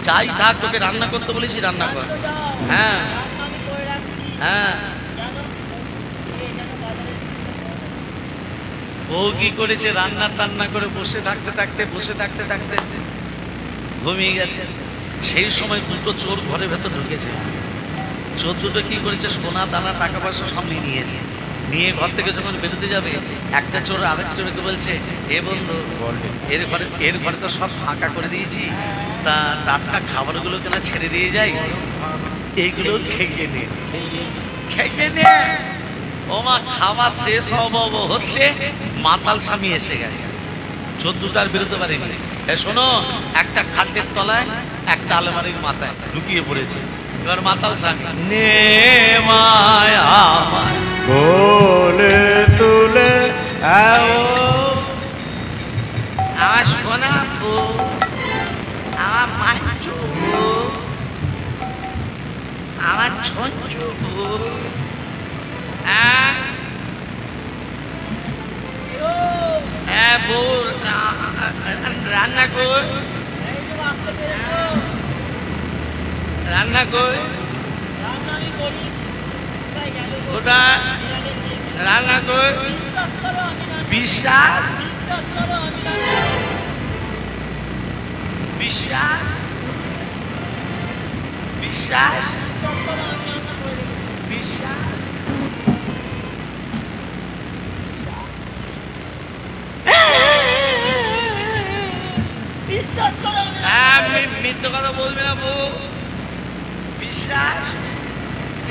যাই থাক তোকে রান্না করতে বলেছি রান্না কর হ্যাঁ হ্যাঁ ও কি করেছে রান্না টান্না করে বসে থাকতে থাকতে ঘুমিয়ে গেছে সেই সময় দুটো চোর ঘরের ভেতর ঢুকেছে চোর দুটো কি করেছে সোনা দানা টাকা পয়সা সব নিয়েছে নিয়ে ঘর থেকে যখন বেরোতে যাবে একটা চোর আরেক চোরকে বলছে এ বন্ধু এর ঘরে তো সব ফাঁকা করে দিয়েছি তা টাটকা খাবারগুলো কেন ছেড়ে দিয়ে যাই এইগুলো খেয়ে নে ও মা খাওয়া শেষ হচ্ছে মাতাল স্বামী এসে গেছে চোর দুটার বেরোতে পারেনি শোনো একটা খাটের তলায় একটা আলমারির মাথায় লুকিয়ে পড়েছে এবার মাতাল স্বামী নে মায়া বলে তুলে আমার সোনা আমার মাছু আমার ছঞ্চু বউ রান্না কর কোথায় রান্না কর বিশ্বাস বিশ্বাস বিশ্বাস বিশ্বাস মিথ্যে কথা বলবে না বউ। বিশ্বাস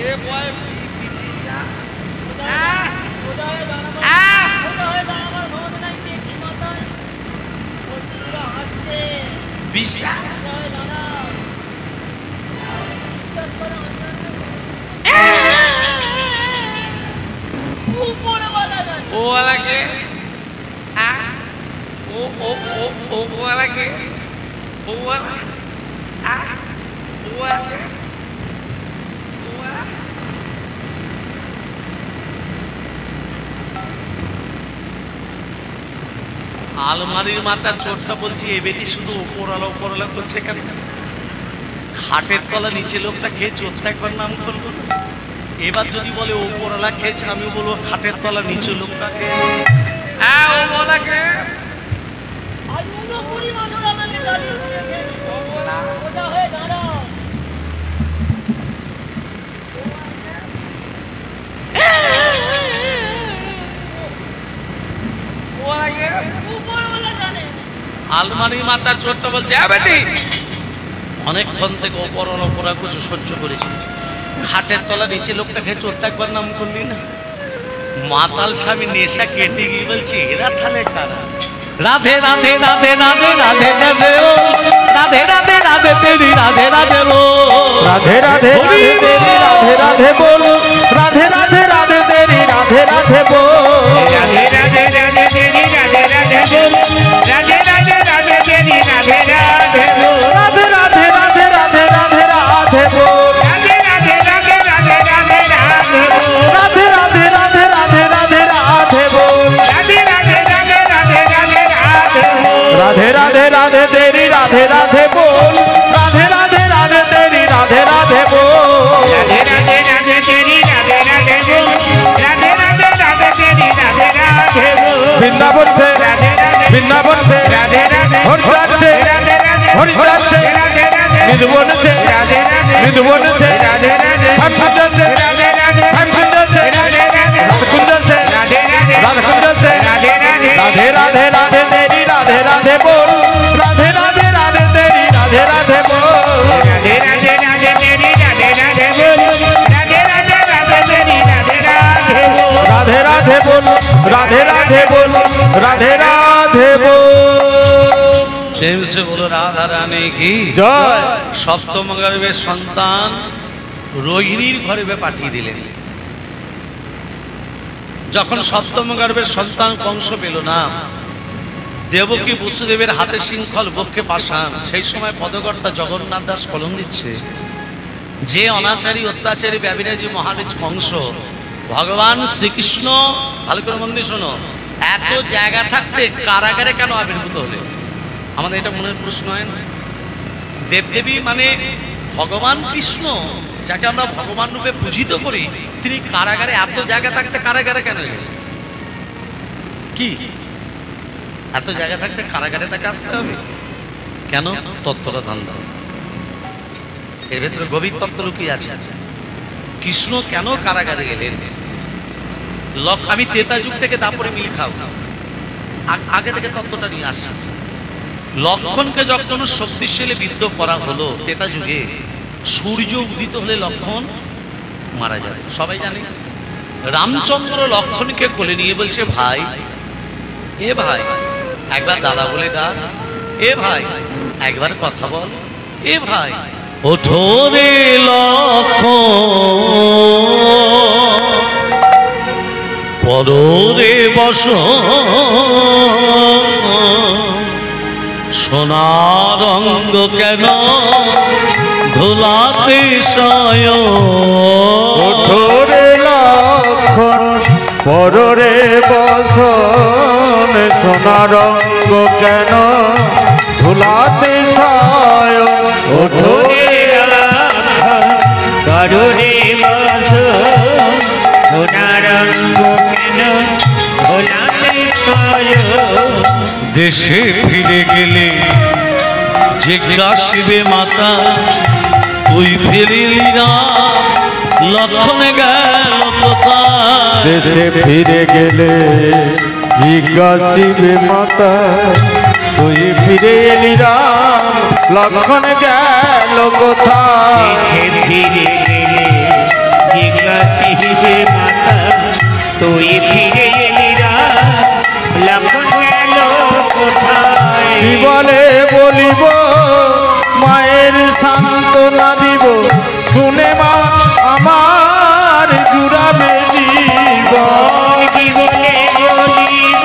এ বয় বিশ্বাস বিশ্বাস ও আলাকে ও ও ও ও আলাকে ও আলা ও আলাকে আলমারির মাথার চোরটা বলছি এ বেটি শুধু ওপরওয়ালা করছে কেন? খাটের তলা নিচে লোকটা খেয়েছে ওর তো একবার নাম করবো। এবার যদি বলে ওপরওয়ালা খেয়েছে আমি বলবো খাটের তলা নিচে লোকটা খেয়েছে। হ্যাঁ ও বলাকে আলমারির মাথার চোরটা বলছে বেটি অনেকক্ষণ থেকে ওপরা কিছু সহ্য করেছি, খাটের তলা নিচে লোকটা খেয়ে চোরটা একবার নাম করলি না। মাতাল স্বামী নেশা কেটে গিয়ে বলছে এরা তাহলে কারা? রাধে রাধে রাধে রাধে রাধে রাধে ও রাধে রাধে রাধে তেরি রাধে রাধে ও রাধে রাধে রাধে রাধে বল রাধে রাধে রাধে তেরি রাধে রাধে বল রাধে রাধে রাধে তেরি রাধে রাধে বল রাধে রাধে রাধে তেরি রাধে রাধে বল রাধে রাধে রাধে রাধে রাধে রাধে বল রাধে রাধে রাধে রাধে রাধে রাধে বল রাধে রাধে রাধে রাধে রাধে রাধে বল রাধে রাধে রাধে রাধে রাধে রাধে বল রাধে রাধে রাধে তেরি রাধে রাধে বল রাধে রাধে রাধে তেরি রাধে রাধে বল রাধে রাধে রাধে তেরি রাধে রাধে বল রাধে রাধে রাধে তেরি রাধে রাধে বল বৃন্দাবন से রাধে রাধে বৃন্দাবন से রাধে রাধে হরিদ্বার से রাধে রাধে হরিদ্বার से রাধে রাধে নিধুবন से রাধে রাধে নিধুবন से রাধে রাধে শ্যামকুঞ্জ से রাধে রাধে শ্যামকুঞ্জ से রাধে রাধে রাধকুঞ্জ से রাধে রাধে রাধকুঞ্জ से রাধে রাধে राधे राधे राधे तेरी राधे राधे बोल राधे राधे राधे तेरी राधे राधे बोल राधे राधे राधे तेरी राधे राधे बोल राधे राधे राधे तेरी राधे राधे बोल राधे राधे बोल राधे राधे बोल राधे राधे बोल प्रेम से बोलो राधा रानी की जय সপ্তম গর্ভের সন্তান রোহিণীর গর্ভে পাঠিয়ে দিলেন। যখন সপ্তম গর্ভের সন্তান কংস পেল না, দেবকী বসুদেবের হাতে শৃঙ্খল বক্ষে পাষাণ, সেই সময় পদকর্তা জগন্নাথ দাস কলম দিচ্ছে যে অনাচারী অত্যাচারী ব্যভিচারী মহারাজ কংস ভগবান শ্রীকৃষ্ণ, ভালো করে মন দিয়ে শোনো, এত জায়গা থাকতে কারাগারে কেন আবির্ভূত হলেন? আমাদের এটা মনের প্রশ্ন হয় না? দেবদেবী মানে ভগবান কৃষ্ণ, যাকে আমরা ভগবান রূপে পূজিত করি, তিনি কারাগারে এত জায়গা থাকতে কারাগারে কেন এলেন? কি এত জায়গা থাকতে কারাগারে তাকে আসতে হবে কেন? তত্ত্বটা দান দাও, এর ভেতরে গভীর তত্ত্ব লুকিয়ে আছে। কৃষ্ণ কেন কারাগারে গেলেন? আমি তেতা যুগ থেকে দাপরে মিল খাও আগে থেকে তত্ত্বটা নিয়ে আসছি। লক্ষণকে যখন শক্তিশালী বিদ্ধ করা হলো তেতা যুগে, সূর্য উদিত হলে লক্ষণ মারা যাবে, সবাই জানে। রামচন্দ্র লক্ষণকে কোলে নিয়ে বলছে ভাই, এ ভাই একবার দাদা বলে ডাক, এ ভাই একবার কথা বল, এ ভাই ওঠো রে লক্ষণ পদরে বস, সোনার অঙ্গ কেন ধুলাতে শয়, ওঠরে লক্ষণ পররে বসন সোনার অঙ্গ কেন ধুলাতে ছায় ওঠরে করুরে বস সোনার অঙ্গ কেন ভোলাতে ছয়। দেশে ফিরে গেলে জিজ্ঞাসিবে মাতা তুই ফিরিলি না, লক্ষণ গেল কোথায়? দেশে ফিরে গেলে জিজ্ঞাসিবে মাতা তুই ফিরে এলি রাম, লক্ষণ গেল কোথায়? দেশে ফিরে গেলে জিজ্ঞাসিবে মাতা, তুই ফিরে এলি রাম, লক্ষণ গেল কোথায়? কি বলে বলিব, মায়ের সান্ত্বনা দিব, শুনে মা আমার জুড়াবে জীবন। কি বলে বলিব,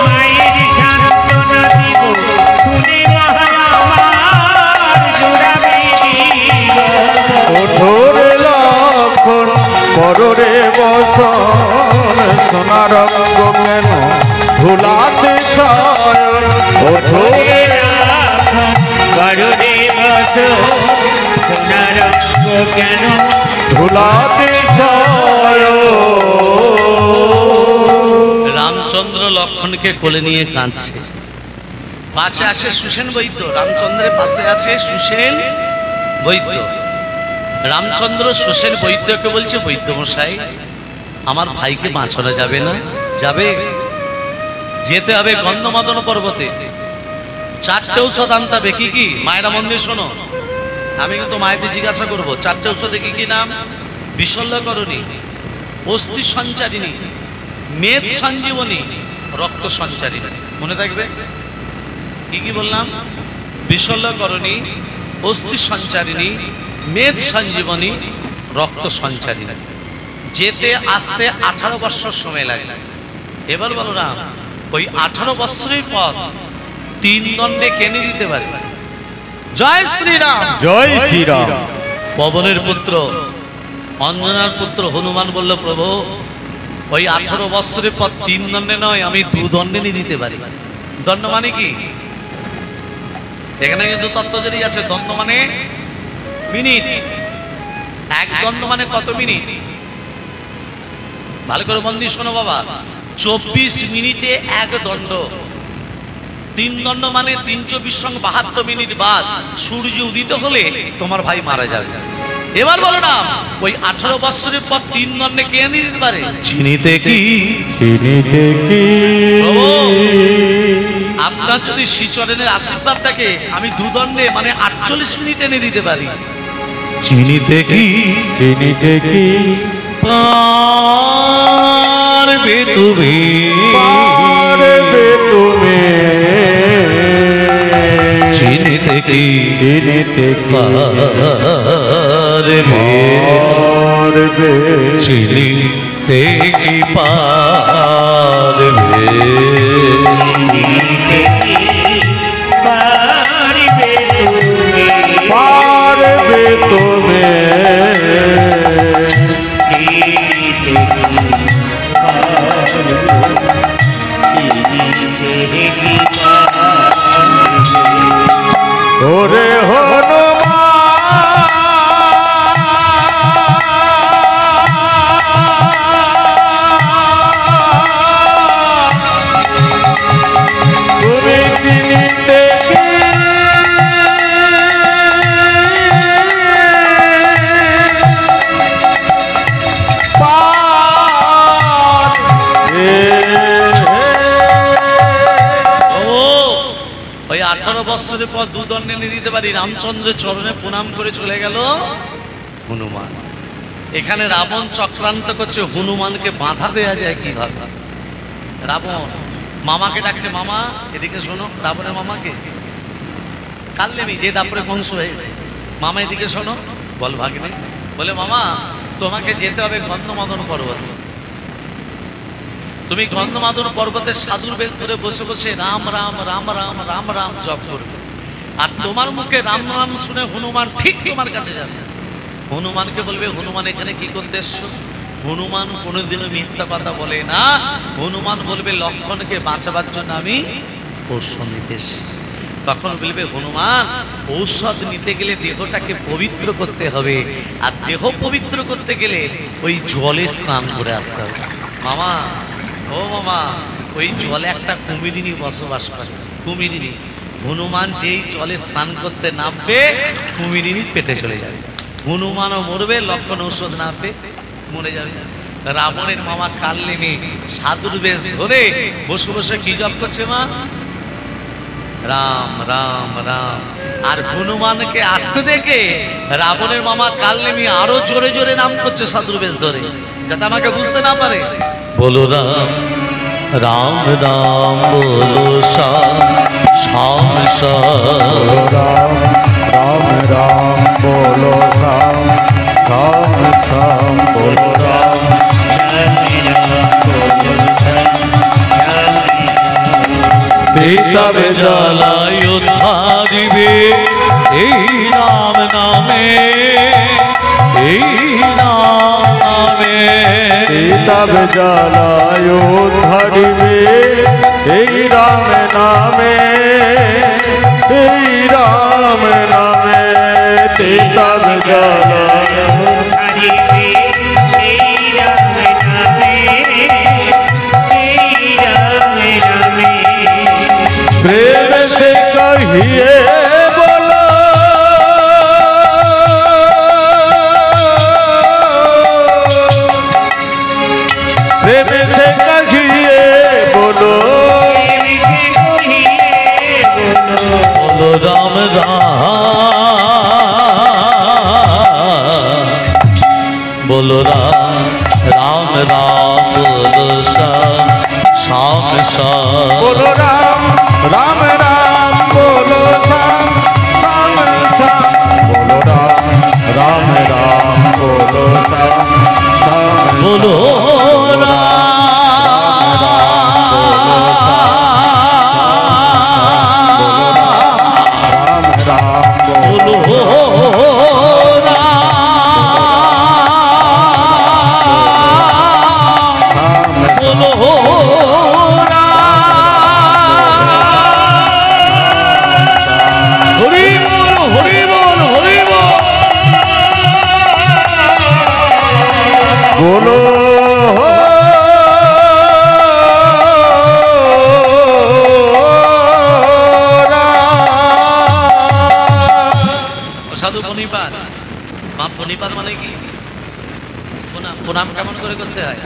মায়ের সান্ত্বনা দিব, শুনে আমার জোড়াবে জীবন। ওঠোরে লক্ষণ পররে বসন, সোনার রঙ্গ কেন ভুলাতে শয়ন? ওঠোরে বড়রে বস, সোনার রঙ্গ কেন ভুলাতে শয়ন। রামচন্দ্র লক্ষণকে কোলে নিয়ে কাঁদছে। পাশে আসে সুসেন বৈদ্য, রামচন্দ্রের পাশে আছে সুসেন বৈদ্য। রামচন্দ্র সুসেন বৈদ্যকে বলছে, বৈদ্য মশাই, আমার ভাইকে বাঁচানো যাবে না? যাবে, যেতে হবে গন্ধমাদন পর্বতে। 4টে ঔষধ আনতে হবে। কি কি? মায়েরা মন্দির শোনো, আমি কিন্তু মায়েদের জিজ্ঞাসা করবো 4টে ঔষধে কি কি নাম? বিশল্যকরণী, অস্থি সঞ্চারিণী, মেদ সঞ্জীবনী, রক্ত সঞ্চারিণী। মনে থাকবে কি কি বললাম? বিশল্যকরণী, অস্থি সঞ্চারিণী, মেদ সঞ্জীবনী, রক্ত সঞ্চারিণী। যেতে আসতে 18 বৎসর সময় লাগে। এবার বলো রাম, ওই 18 বৎসরের পর 3 দণ্ডে কেনে দিতে পারে? জয় শ্রীরাম। জয় শ্রীরাম। পবনের পুত্র অঞ্জনার পুত্র হনুমান বলল, প্রভু ওই 18 বৎসরের পর 3 দণ্ডে নয়, আমি 2 দণ্ডে নিয়ে দিতে পারি। দণ্ড মানে কি? এখানে কিন্তু তত্ত্বজরি আছে। দণ্ড মানে মিনিট। 1 দণ্ড মানে কত মিনিট? ভালো করে মন দিয়ে শোনো বাবা, 24 মিনিটে 1 দণ্ড। 3 দণ্ড মানে 324 সঙ্গে 72 মিনিট বাদ সূর্য উদিত হলে তোমার ভাই মারা যাবে। এবার বলো না, ওই 18 বৎসরের পর 3 দণ্ডে কে নিয়ে দিতে পারে? চিনিতে কি, চিনিতে কি, প্রভু, আপনার যদি শ্রীচরণের আশীর্বাদ থাকে, আমি 2 দণ্ডে মানে 48 মিনিট এনে দিতে পারি। চিনিতে কি, চিনিতে কি, পারবে তুমি, পারবে তুমি, চিনিতে কি, চিনিতে কি, পারবে, পারবে, চিনিতে কি পারবে, পারবে তুমি, ওরে হনুমান, তুমি চিনিতে কি, ওই 18 বৎসরের পর 2 দণ্ডে নিয়ে দিতে পারি। রামচন্দ্রের চরণে প্রণাম করে চলে গেল হনুমান। এখানে রাবণ চক্রান্ত করছে, হনুমানকে বাধা দেয়া যায় কিভাবে। রাবণ মামাকে ডাকছে, মামা এদিকে শোনো। রাবণের মামাকে কাল্লেমি, যে দাপরে বংশ হয়েছে, মামা এদিকে শোনো। বল ভাগ্নে, বলে মামা তোমাকে যেতে হবে গন্ধমাদন পর্বত। তুমি গন্ধমাদন পর্বতের সাধুর বেল ধরে বসে বসে রাম রাম রাম রাম রাম রাম জপ করবে। আর তোমার মুখে রাম রাম শুনে হনুমান ঠিক তোমার কাছে যাবে। হনুমানকে বলবে, হনুমান এখানে কি করতে এসছো? হনুমান কোনোদিনও মিথ্যা কথা বলে না। হনুমান বলবে, লক্ষণকে বাঁচাবার জন্য আমি ঔষধ নিতে এসেছি। তখন বলবে, হনুমান ঔষধ নিতে গেলে দেহটাকে পবিত্র করতে হবে, আর দেহ পবিত্র করতে গেলে ওই জলে স্নান করে আসতে হবে। মামা, ও মামা, ওই জলে একটা কুমিরিনী বসবাস করে। কুমিরিনী, হনুমান যেই জলে স্নান করতে নামবে, কুমিরিনী পেটে চলে যাবে। হনুমানও মরবে, লক্ষণ ঔষধ না পেয়ে মরে যাবে। রাবণের মামা কাল্লিনী সাধুর বেশ ধরে বসে বসে কি জপ করছে? মা রাম রাম রাম। আর হনুমানকে আসতে দেখে রাবণের মামা কালনেমি আরো জোরে জোরে নাম করছে সাধুর বেশ ধরে, যাতে আমাকে বুঝতে না পারে। বলো রাম রাম রাম, বলো শ্যাম শ্যাম শ্যাম। রাম রাম রাম বলো শ্যাম শ্যাম শ্যাম বলো রাম। তবে জ্বালায় উদ্ধারিবে এই রাম নামে, এই রাম নামে। তব জ্বালায় ধরিবে এই রাম নামে, এই রাম নামে। তব জ্বালায় प्रेम से कहिए बोलो, प्रेम से कहिए बोलो, बोलो राम राम, बोलो राम राम राम, बोलो श्याम श्याम श्याम। बोलो राम राम राम, बोलो श्याम श्याम श्याम। बोलो राम राम राम, बोलो श्याम श्याम। बोलो बोलो সাধু প্রণিপাত। মা প্রণিপাত মানে কি? প্রণাম। প্রণাম কেমন করে করতে হয়?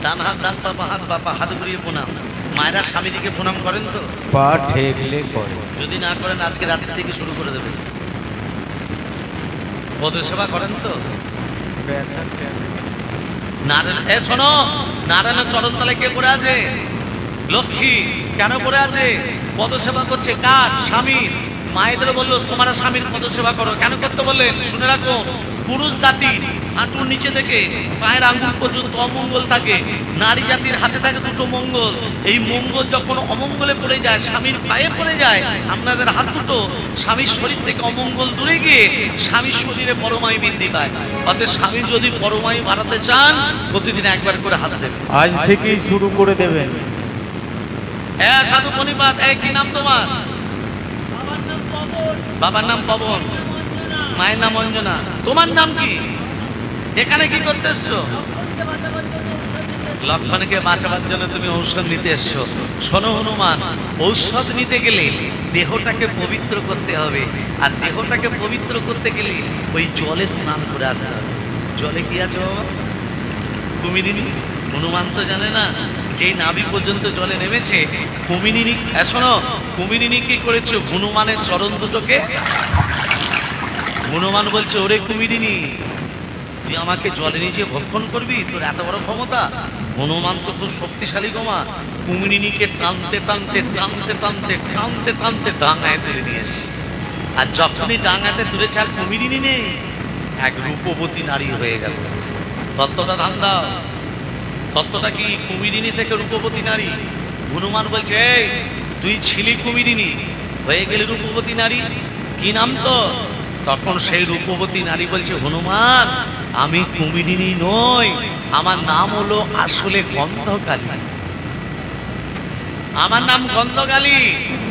ডান হাত ডান পা, হাত বাপা হাত ঘুরিয়ে প্রণাম। মায়েরা স্বামীজিকে প্রণাম করেন তো? পা ঠেকলে করে। যদি না করেন আজকে রাত্রি থেকে শুরু করে দেবেন। পদের সেবা করেন তো? নারায়ণ, এ শোনো, নারায়ণের চরণ তলে কে পড়ে আছে? লক্ষ্মী। কেন পড়ে আছে? পদসেবা করছে। কার? স্বামীর। মায়েদের বললো তোমরা স্বামীর পদসেবা করো। কেন করতে বললেন? শুনে রাখো, পুরুষ জাতি হাঁটুর নিচে থেকে পায়ের আঙ্গুল পর্যন্ত অমঙ্গল থাকে, নারী জাতির হাতে থাকে দুটো মঙ্গল। এই মঙ্গল যখন অমঙ্গলে পড়ে যায়, স্বামীর পায়ে পড়ে যায়, আপনাদের হাত দুটো স্বামীর শরীর থেকে অমঙ্গল দূরে গিয়ে স্বামীর শরীরে পরমায়ু বৃদ্ধি পায়। অতএব স্বামী যদি পরমায়ু বাড়াতে চান, প্রতিদিন একবার করে হাত দেবেন। আজ থেকেই শুরু করে দেবেন। হ্যাঁ সাধু প্রণিপাত। এই কি নাম তোমার? বাবার নাম পবন, মায়ের নাম অঞ্জনা। তোমার নাম কি? এখানে কি করতে এসছো? লক্ষণকে বাঁচাবার জন্য তুমি ঔষধ নিতে এসছো। শোনো হনুমান, ঔষধ নিতে গেলে দেহটাকে পবিত্র করতে হবে, আর দেহটাকে পবিত্র করতে গেলে ওই জলে স্নান করে আসতে হবে। জলে কি আছে বাবা? কুমিরিনী। হনুমান তো জানে না যেই নাভি পর্যন্ত জলে নেমেছে কুমিরিনী। শোনো, কুমিরিনী কি করেছে? হনুমানের চরণ দুটোকে। হনুমান বলছে, ওরে কুমিরিনী, তুই আমাকে জলে নিয়ে ভক্ষণ করবি? তোর এত বড় ক্ষমতা? হনুমান তো খুব শক্তিশালী গোমা। কুমিরিনীকে টানতে টানতে টানতে টানতে টানতে টানতে ডাঙায় তুলে নিয়ে এসে, আর যখনই ডাঙাতে তুলেছে আর কুমিরিনী নেই, এক রূপবতী নারী হয়ে গেল। তত্ত্বটা ধান্দা। তত্ত্বটা কি? কুমিরিনী থেকে রূপবতী নারী। হনুমান বলছে, এই তুই ছিলি কুমিরিনী, হয়ে গেলে রূপবতী নারী, কি নাম তো? তখন সেই রূপবতী নারী বলছে, হনুমান আমি কুমিরিনী নই, আমার নাম হলো আসলে গন্ধকালী। আমার নাম গন্ধকালী।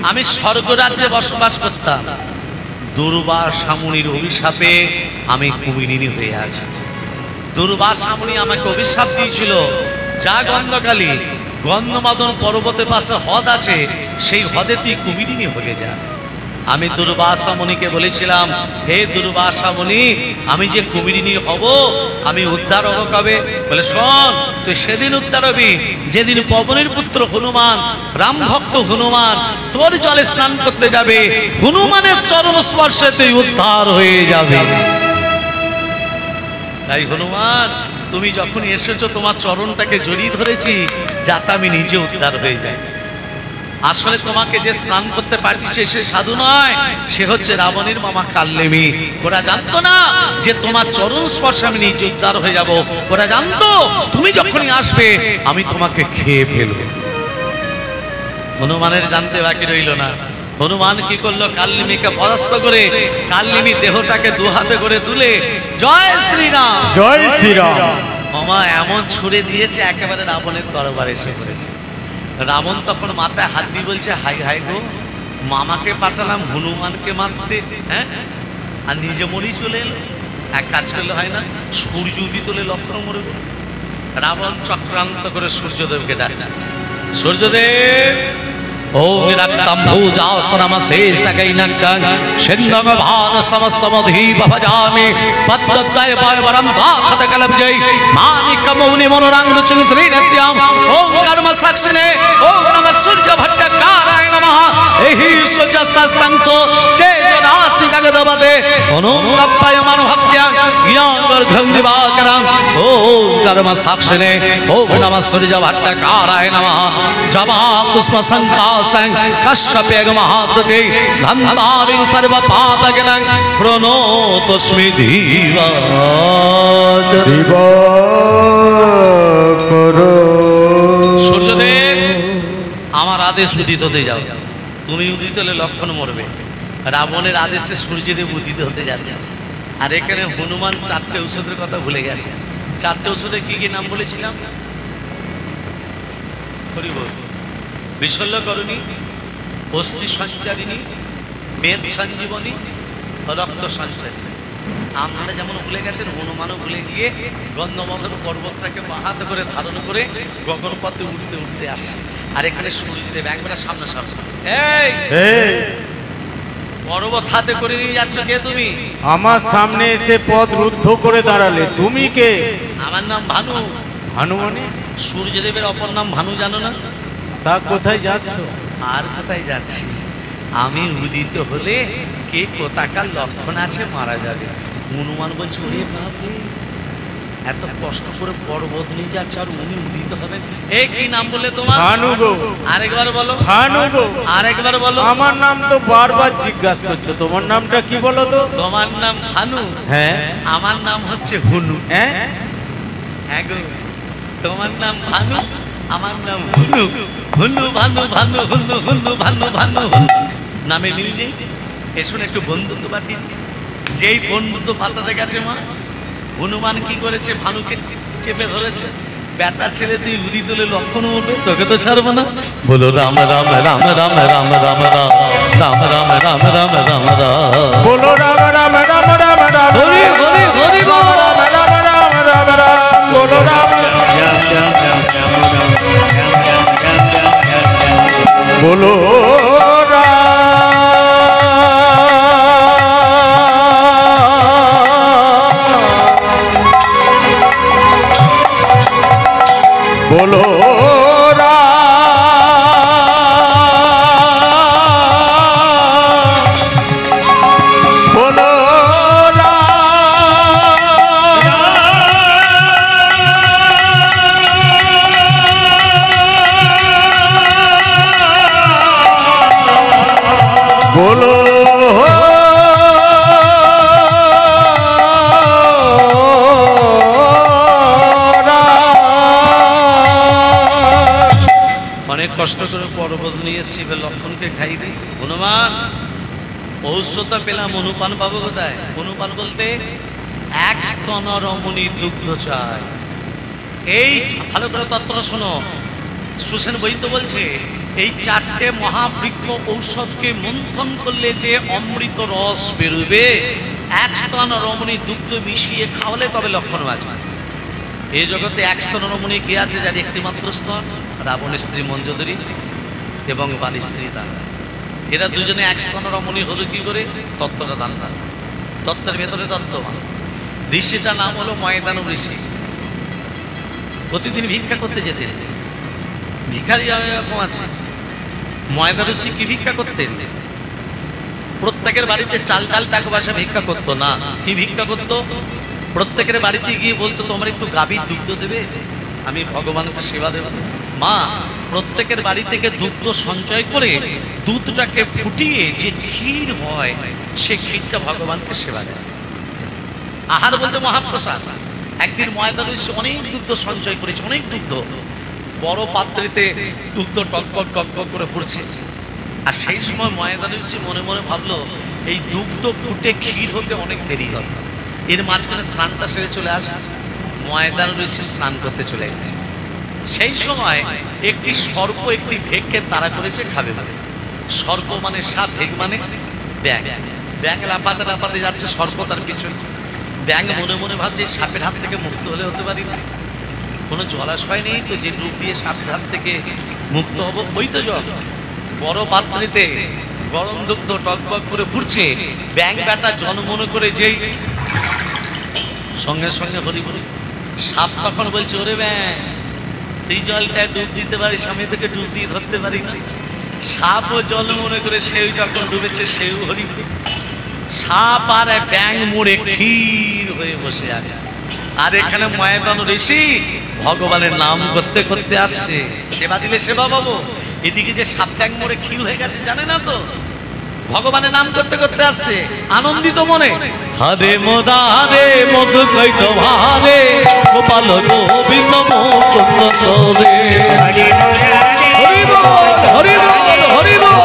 আমি স্বর্গরাজ্যে বসবাস করতাম, দুর্বাসা মুনির অভিশাপে আমি কুমিরিনী হয়ে আছি। দুর্বাসা মুনি আমাকে অভিশাপ দিয়েছিল, যা গন্ধকালী, গন্ধমাদন পর্বতের পাশে হ্রদ আছে, সেই হ্রদে তুই কুমিরিনী হয়ে যা। আমি দুর্বাসা মুনিকে বলেছিলাম, হে দুর্বাসা মুনি, আমি যে কুমিরিনী হব, আমি উদ্ধার হব কবে? বলে শোন, তুই সেদিন উদ্ধার হবি যেদিন পবনের পুত্র হনুমান, রাম ভক্ত হনুমান তোর জলে স্নান করতে যাবে। হনুমানের চরণ স্পর্শে তুই উদ্ধার হয়ে যাবে। তাই হনুমান, তুমি যখন এসেছো তোমার চরণটাকে জড়িয়ে ধরেছি, যাতে আমি নিজে উদ্ধার হয়ে যাই। আসলে তোমাকে যে স্নান করতে পাঠিয়েছে সে সাধু নয়, সে হচ্ছে রাবণের মামা কাল্লেমি। ওরা জানতো না যে তোমার চরণ স্পর্শে আমি নিজে উদ্ধার হয়ে যাব। ওরা জানতো তুমি যখনই আসবে আমি তোমাকে খেয়ে ফেলবো। হনুমানের জানতে বাকি রইল না। হনুমান কি করলো? কাল্লিমীকে পরাস্ত করে কাল্লিমী দেহটাকে দু হাতে করে তুলে জয় শ্রীরাম, জয় শ্রীরাম। মামা এমন ছুড়ে দিয়েছে একেবারে রাবণের দরবারে এসে পড়েছে। রাবণ তখন মাথায় হাত দিয়ে বলছে, হাই হাই গো, মামাকে পাঠালাম হনুমানকে মারতে, হ্যাঁ, আর নিজে মরি চলে এলো। এক কাজ করলে হয় না? সূর্য উদিত হলে লক্ষণ মরবে। রাবণ চক্রান্ত করে সূর্যদেবকে ডাকছে, সূর্যদেব, ওম রক্তম ভুজাসনম শেষকৈনকং সিন্ধম ভান সমস্তমধি ভজামি পদ্মদয় পরবরম ভাত কলবজৈ মানিক মৌনি মনোরাঙ্গ চুন্ত্রী নিত্যম ওম কর্ম সাক্ষিনে ওম নমঃ সূর্য ভট্টকারায় নমঃ এহি সূর্য সৎসংসো তেজরাশি জগদবতে অনুরপ্পায়মান ভক্ত্যং জ্ঞানগর্ভং দিবাকরং ওম কর্ম সাক্ষিনে ওম নমঃ সূর্য ভট্টকারায় নমঃ জবা পুষ্প সংকা কশ্যপেগ মহাদতে ধন্তারিং সর্ব পাপগণং প্রণতস্মি দিবাকর। সূর্যদেব, আমার আদেশ উদিত হতে যাও। তুমি উদিত হলে লক্ষণ মরবে। রাবণের আদেশে সূর্যদেব উদিত হতে যাচ্ছে। আর এখানে হনুমান 4টে ঔষধের কথা ভুলে গেছে। 4টে ঔষধে কি কি নাম বলেছিলাম? বিশল্যকরণী, অস্থি সঞ্চারিণী, মেদ সঞ্জীবনী, রক্ত সঞ্চারিণী। আপনারা যেমন ভুলে গেছেন, হনুমানও ভুলে গিয়ে গন্ধবন্ধন পর্বতটাকে হাতে করে ধারণ করে গগনপথে উঠতে উঠতে আসছে। আর এখানে সূর্যদেব একবারে সামনে সামনে, এই পর্বত হাতে করে নিয়ে যাচ্ছ কে তুমি? আমার সামনে এসে পথ রুদ্ধ করে দাঁড়ালে, তুমি কে? আমার নাম ভানু। ভানু মানে? সূর্যদেবের অপর নাম ভানু, জানো না? তা কোথায় যাচ্ছ? আর কোথায় যাচ্ছি? আমি উদিত হলে কে কোথাকার লক্ষণ আছে মারা যাবে। হনুমান বলছে, ওরে বাপরে, এত কষ্ট করে পর্বত নিয়ে যাচ্ছে আর উনি উদিত হবেন। এ কি নাম বলে তোমার? ভানু গো। আরেকবার বলো। ভানু গো। আরেকবার বলো। আমার নাম তো বারবার জিজ্ঞাসা করছো, তোমার নামটা কি বলো তো? তোমার নাম ভানু? হ্যাঁ। আমার নাম হচ্ছে হুনু। হ্যাঁ হ্যাঁ গো, তোমার নাম ভানু, আমার নাম হুনু। হুনু ভানু, ভানু হুনু, হুনু ভানু, ভানু হুনু। নামে মিল নেই। এসুন একটু বন্ধুত্ব পাতি। যেই বন্ধুত্ব পাতাতে গেছে মা, হনুমান কি করেছে? ভানুকে চেপে ধরেছে। বেটা ছেলে তুই উদি তুলে লক্ষণ বলবে, তোকে তো ছাড়বো না। বলো রাম রাম রাম রাম রাম রাম রাম রাম রাম রাম রাম রাম রাম। বলো রাম রাম রাম রাম রাম। হরি হরি হরি রাম রাম রাম রাম রাম রাম। বলো রাম বলো বলো বলো বলো অনেক কষ্ট করে পর্বত নিয়ে শিবের লক্ষণকে খাই দিই। হনুমান, ঔষধটা পেলাম, অনুপান পাবো কোথায়? অনুপান বলতে এক স্তন রমণী দুগ্ধ চাই। এই ভালো করে তত্ত্বটা শোনো, সুসেন বৈদ্য বলছে এই 4টে মহাবৃক্ষ ঔষধকে মন্থন করলে যে অমৃত রস বেরোবে, এক স্তন রমণী দুগ্ধ মিশিয়ে খাওয়ালে তবে লক্ষণ বাঁচবে। এই জগতে এক স্তন রমণী কে আছে যার একটি মাত্র স্তন? রাবণের স্ত্রী মঞ্জুদরী এবং বাণী স্ত্রী তারা। এরা দুজনে একসাথে রমণী হলো কি করে? তত্ত্বটা দান না, তত্ত্বের ভেতরে তত্ত্ব। ঋষিটার নাম হলো ময়দানব ঋষি। প্রতিদিন ভিক্ষা করতে যেতেন। ভিখারি এরকম আছে। ময়দানব ঋষি কি ভিক্ষা করতেন? প্রত্যেকের বাড়িতে চাল ডাল টাকা পয়সা ভিক্ষা করতো না। কি ভিক্ষা করতো? প্রত্যেকের বাড়িতে গিয়ে বলতো তোমার একটু গাভীর দুগ্ধ দেবে, আমি ভগবানকে সেবা দেব। মা প্রত্যেকের বাড়ি থেকে দুগ্ধ সঞ্চয় করে দুধটাকে ফুটিয়ে যে ক্ষীর হয়, সে ক্ষীরটা ভগবানকে সেবা দেয়। আহার বলতে মহাপ্রসাদ। একদিন ময়দানব ঋষি অনেক দুগ্ধ সঞ্চয় করেছে, অনেক দুগ্ধ, বড় পাত্রেতে দুগ্ধ টকবক টকবক করে ফুটছে। আর সেই সময় ময়দানব ঋষি মনে মনে ভাবলো, এই দুগ্ধ ফুটে ক্ষীর হতে অনেক দেরি হবে, এর মাঝখানে স্নানটা সেরে চলে আসে। ময়দানব ঋষি স্নান করতে চলে গেছে। সেই সময় একটি সর্প একটি ভেগকে তাড়া করেছে খাবে বলে। সর্প মানে সাপ, ভেগ মানে ব্যাঙ। ব্যাঙ লাফাতে লাফাতে যাচ্ছে, সর্প তার পিছনে। ব্যাঙ মনে মনে ভাবছে সাপের হাত থেকে মুক্ত হলে হতে পারি না, কোনো জলাশয় নেই তো যে ডুব দিয়ে সাপের হাত থেকে মুক্ত হব। ওই তো জল, বড় পাত্রেতে গরম দুগ্ধ টকবক করে ফুটছে। ব্যাঙ বেটা জল মনে করে যেই সঙ্গে সঙ্গে হরি বলি। সাপ তখন বলছে, ওরে ব্যাঙ তুই জলটায় ডুব দিতে পারিস, আমি তোকে ডুব দিয়ে ধরতে পারি না। সাপও জল মনে করে সেও যখন ডুবেছে সেও হরি বলি। সাপ আর ব্যাঙ মুড়ে ক্ষীর হয়ে বসে আছে। আর এখানে ময়দানব ঋষি ভগবানের নাম করতে করতে আসছে। সেবা দিলে সেবা পাবো, এদিকে যে সাপ ব্যাঙ মুড়ে ক্ষীর হয়ে গেছে জানে না তো। ভগবানের নাম করতে করতে আসছে আনন্দিত মনে। হরে মোদারে মধু কৈত ভারে গোপাল গোবিন্দ মুকুন্দ সরে। হরি বল হরি বল হরি বল।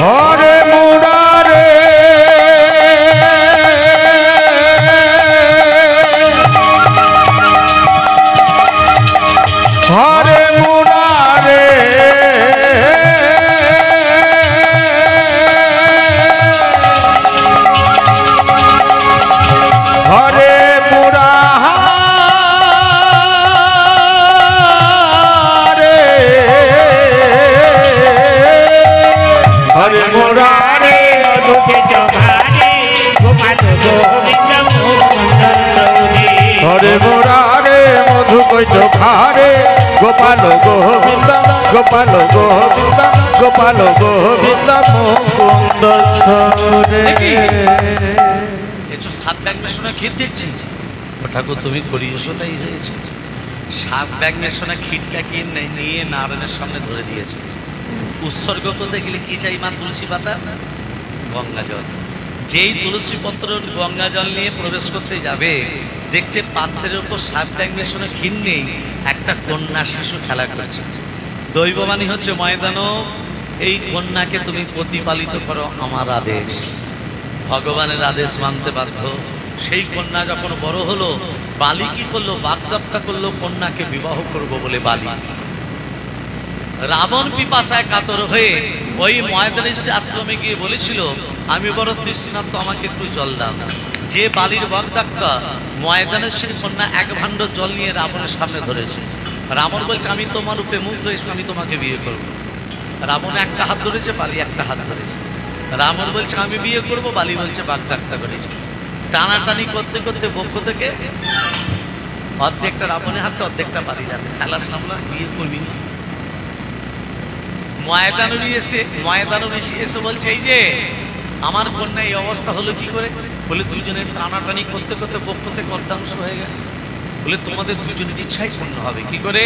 হরে মুরারে হরে মুরারে হরে মুরারে হরে মুরারে মধুকে চোখারে গোপাল গোবিন্দ মুকুন্দ সৌরে। হরে মুরারে মধু কৈত খারে গোপাল গোবিন্দ গোপাল গোবিন্দ গোপাল গোবিন্দ মুকুন্দ সরে। এসো সাপ ব্যাঙ মেশোনা ক্ষীর দেখছি। ও ঠাকুর তুমি করিয়েছো তাই হয়েছে। সাপ ব্যাঙ মেশোনা ক্ষীরটাকে নিয়ে নারায়ণের সামনে ধরে দিয়েছে। উৎসর্গ করতে গেলে কি চাই মা? তুলসী পাতা, গঙ্গা জল। যেই তুলসী পত্র গঙ্গা জল নিয়ে প্রবেশ করতে যাবে, দেখছে পাত্রের উপর সাপ ব্যাঙ মেশানো ক্ষীর নেই, একটা কন্যা শিশু খেলা করছে। দৈববাণী হচ্ছে ময়দানব, এই কন্যাকে তুমি প্রতিপালিত করো আমার আদেশ। ভগবানের আদেশ মানতে বাধ্য। সেই কন্যা যখন বড় হলো, বালি কি করলো? বাগদত্তা করলো কন্যাকে বিবাহ করব বলে বালি। রাবণ পিপাসায় কাতর হয়ে ওই ময়দানের আশ্রমে গিয়ে বলেছিল, আমি বড় তৃষ্ণার্ত, আমাকে একটু জল দাও। যে বালির বাগদত্তা ময়দানের কন্যা এক ভাণ্ড জল নিয়ে রাবণের সামনে ধরেছে। রাবণ বলছে, আমি তোমার রূপে মুগ্ধ হয়েছি, আমি তোমাকে বিয়ে করবো। রাবণ একটা হাত ধরেছে, বালি একটা হাত ধরেছে। রাবণ বলছে আমি বিয়ে করব, বালি বলছে বাগদত্তা করেছে। টানাটানি করতে করতে পক্ষ থেকে অর্ধেকটা রাবণের হাতে, অর্ধেকটা বালির হাতে। খেলা সামলা, বিয়ে করবি না। ময়দানব ঋষি এসে বলছে, এই যে আমার কন্যা এই অবস্থা হলো কি করে? বলে দুজনের টানাটানি করতে করতে পক্ষ থেকে অর্ধাংশ হয়ে গেল। বলে তোমাদের দুজনের ইচ্ছাই পূর্ণ হবে কি করে?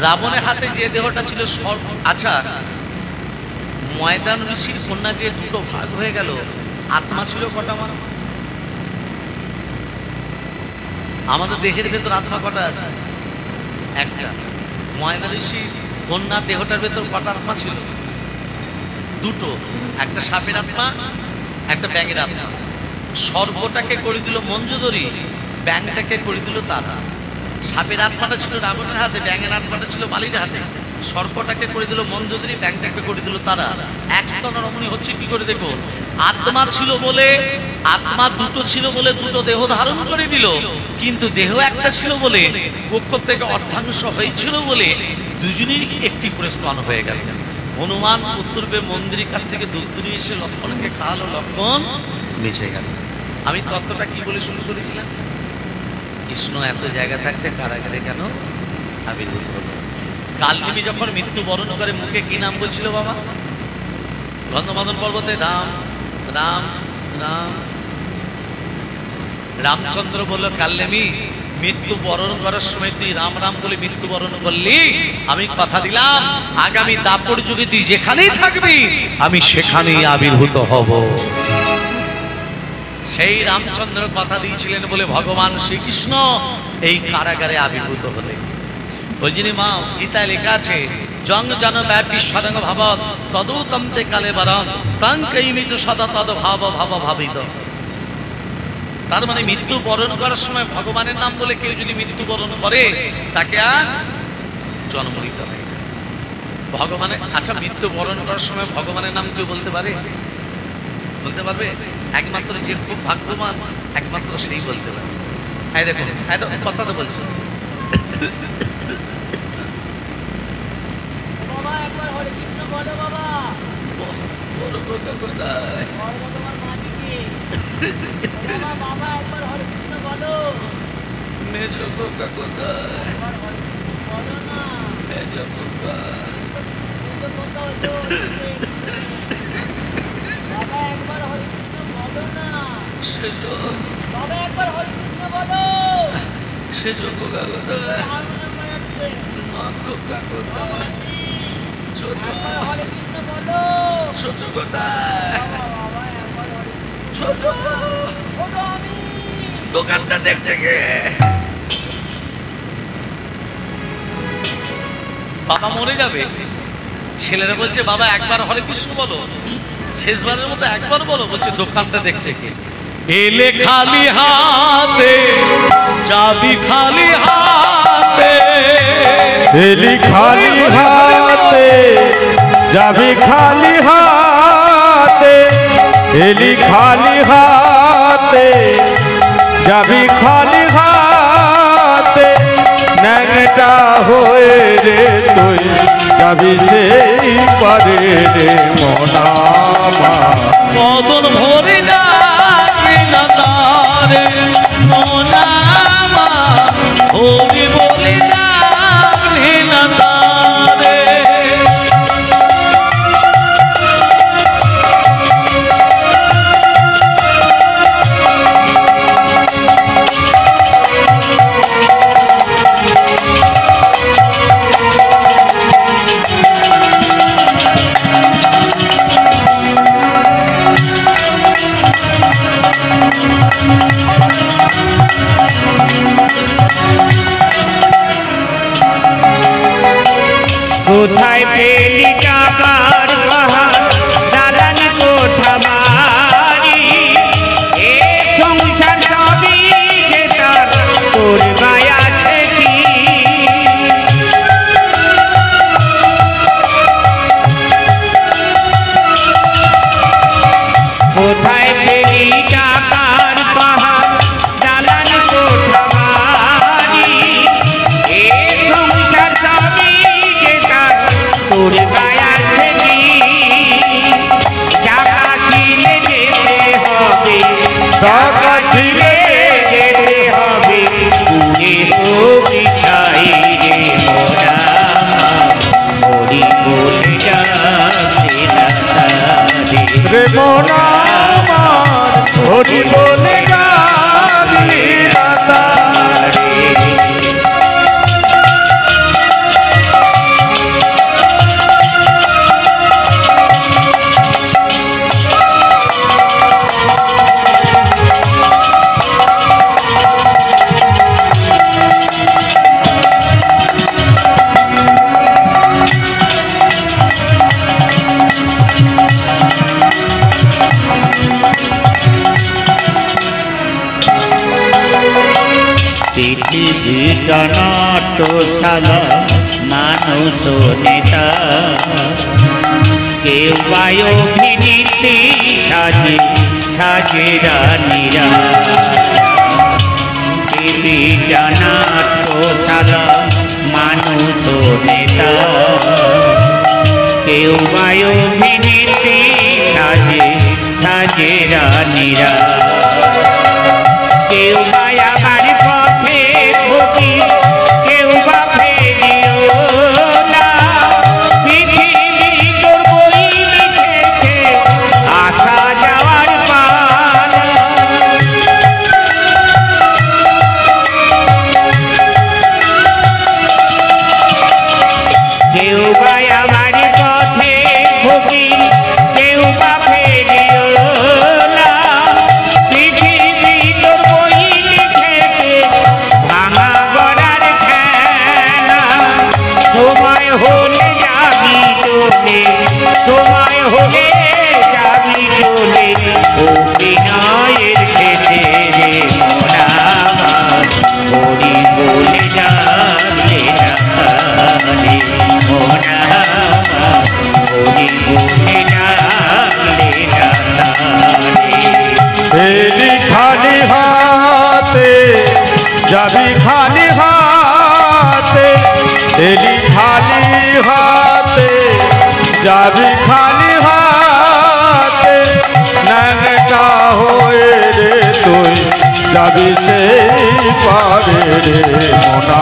রাবণের হাতে যে দেহটা ছিল সর্প। আচ্ছা, ময়দানব ঋষির কন্যা যে দুটো ভাগ হয়ে গেল, আত্মা ছিল কটা? আমাদের দেহের ভেতর আত্মা কটা আছে? একটা। ময়দানব ঋষির কন্যা দেহটার ভেতর কটা আত্মা ছিল? দুটো। একটা সাপের আত্মা, একটা ব্যাঙের আত্মা। সর্পটাকে করে দিল মঞ্জুদরি, ব্যাঙটাকে করে দিল তারা। সাপের আত্মাটা ছিল রাবণের হাতে, ব্যাঙের আত্মাটা ছিল বালির হাতে। সর্পটাকে করে দিল মঞ্জুরি, ব্যাংকটাকে করে দিল তারা। এক স্তন রমণী হচ্ছে কি করে দেখো, আত্মা ছিল বলে, আত্মা দুটো ছিল বলে দুটো দেহ ধারণ করে দিল, কিন্তু দেহ একটা ছিল বলে, পক্ষ থেকে অর্ধাংশ হয়েছিল বলে দুজনেরই একটি করে স্তন হয়ে গেল। হনুমান উত্তরবে মন্দিরের কাছ থেকে দুধ নিয়ে এসে লক্ষ্মণকে খাওয়ালো, লক্ষ্মণ মিশে গেল। আমি তত্ত্বটা কি বলে শুরু করেছিলাম? কৃষ্ণ এত জায়গা থাকতে কারাগারে কেন আবির্ভূত হলো? কালনিমি যখন মৃত্যুবরণ করে মুখে কি নাম বলছিল বাবা? গন্ধমাদন পর্বতে রাম রাম রাম। রামচন্দ্র বলল, কালনেমি মৃত্যুবরণ করার সময় তুই রাম রাম বলে মৃত্যুবরণ করলি, আমি কথা দিলাম আগামী দাপর যুগে তুই যেখানেই থাকবি আমি সেখানেই আবির্ভূত হব। সেই রামচন্দ্র কথা দিয়েছিলেন বলে ভগবান শ্রীকৃষ্ণ এই কারাগারে আবির্ভূত হলেন। ওই জন্য মা গীতায় লেখা আছে, জং জন ব্যাপী সদঙ্গ ভাবত তদুতন্তে কালে বরং তং কৈমিত সদা তদ ভাব ভাব ভাবিত। তার মানে মৃত্যুবরণ করার সময় ভগবানের নাম বলে কেউ যদি মৃত্যুবরণ করে তাকে আর জন্ম নিতে হয় না। ভগবানের, আচ্ছা মৃত্যুবরণ করার সময় ভগবানের নাম কেউ বলতে পারে? বলতে পারবে? একমাত্র যে খুব ভাগ্যবান একমাত্র সেই বলতে পারে। এই দেখুন, কথা তো বলছো সে দোকানটা দেখছে কে? বাবা মরে যাবে, ছেলেরা বলছে বাবা একবার হরে কৃষ্ণ বলো, শেষবারের মতো একবার বলো। বলছে দোকানটা দেখছে কে? এলে খালি হাতে যাবি খালি হাতে, এলি খালি হাতে যাবি খালি হাতে, এলি খালি হাতে যাবি খালি হাতে, ন্যাংটা হয়ে রে তুই যাবি সেই পারে রে মনামা। কদন ভরে ডাকি না তারে মনামা, হরি বলে ডাকি না তারে। কোথায় পেলি টাকার পাহাড়, দালান কোঠা বাড়ি, এ সংসার সবই যে তার, তোর গায়ে আছে কি? কোথায় পেলি টাকার পাহাড়, দালান কোঠা বাড়ি, এ সংসার সবই যে তার, তোর গায়ে আছে কি? টাকা ছিলে যেতে হবে, টাকা ছিলে যেতে হবে, পুরে হোক ছাই রে মোরা, হরি বলে ডাকে না তারে। রে মনামার হরি বলে গাবি না তারে। পৃথিবীটা নাট্যশালা, না মানুষ নেতা কেউ বায় অভিনীতি সাজে সাজে রানীরা দেবী জানাতশালা মানুষ নেতা কেউ বায় অভিনীতি সাজে সাজে রানীরা কেউ বা আমার পথে ঢুকি কেউ বা ফেরিও না পৃথিবী তোর বই লিখেছে আসা যাওয়ার পালা কেউ বা আমার পথে ঢুকি কেউ বা ফেরিও না পৃথিবী তোর বই লিখেছে ভাঙা গড়ার খেলা সময় হলে যাবি চলে সময় হলে যাবি চলে ও বিনয়ের খেতে রে মোরা হরি বলে ডাকলে ডাকলে মোরা হরি বলে ডাকলে ডাকলে এলি খালি হাতে যাবি খালি হাতে এলি খালি হাতে যাবি খালি হাতে নানকা হয়ে রে তুই যাবি সেই পারে রে মোনা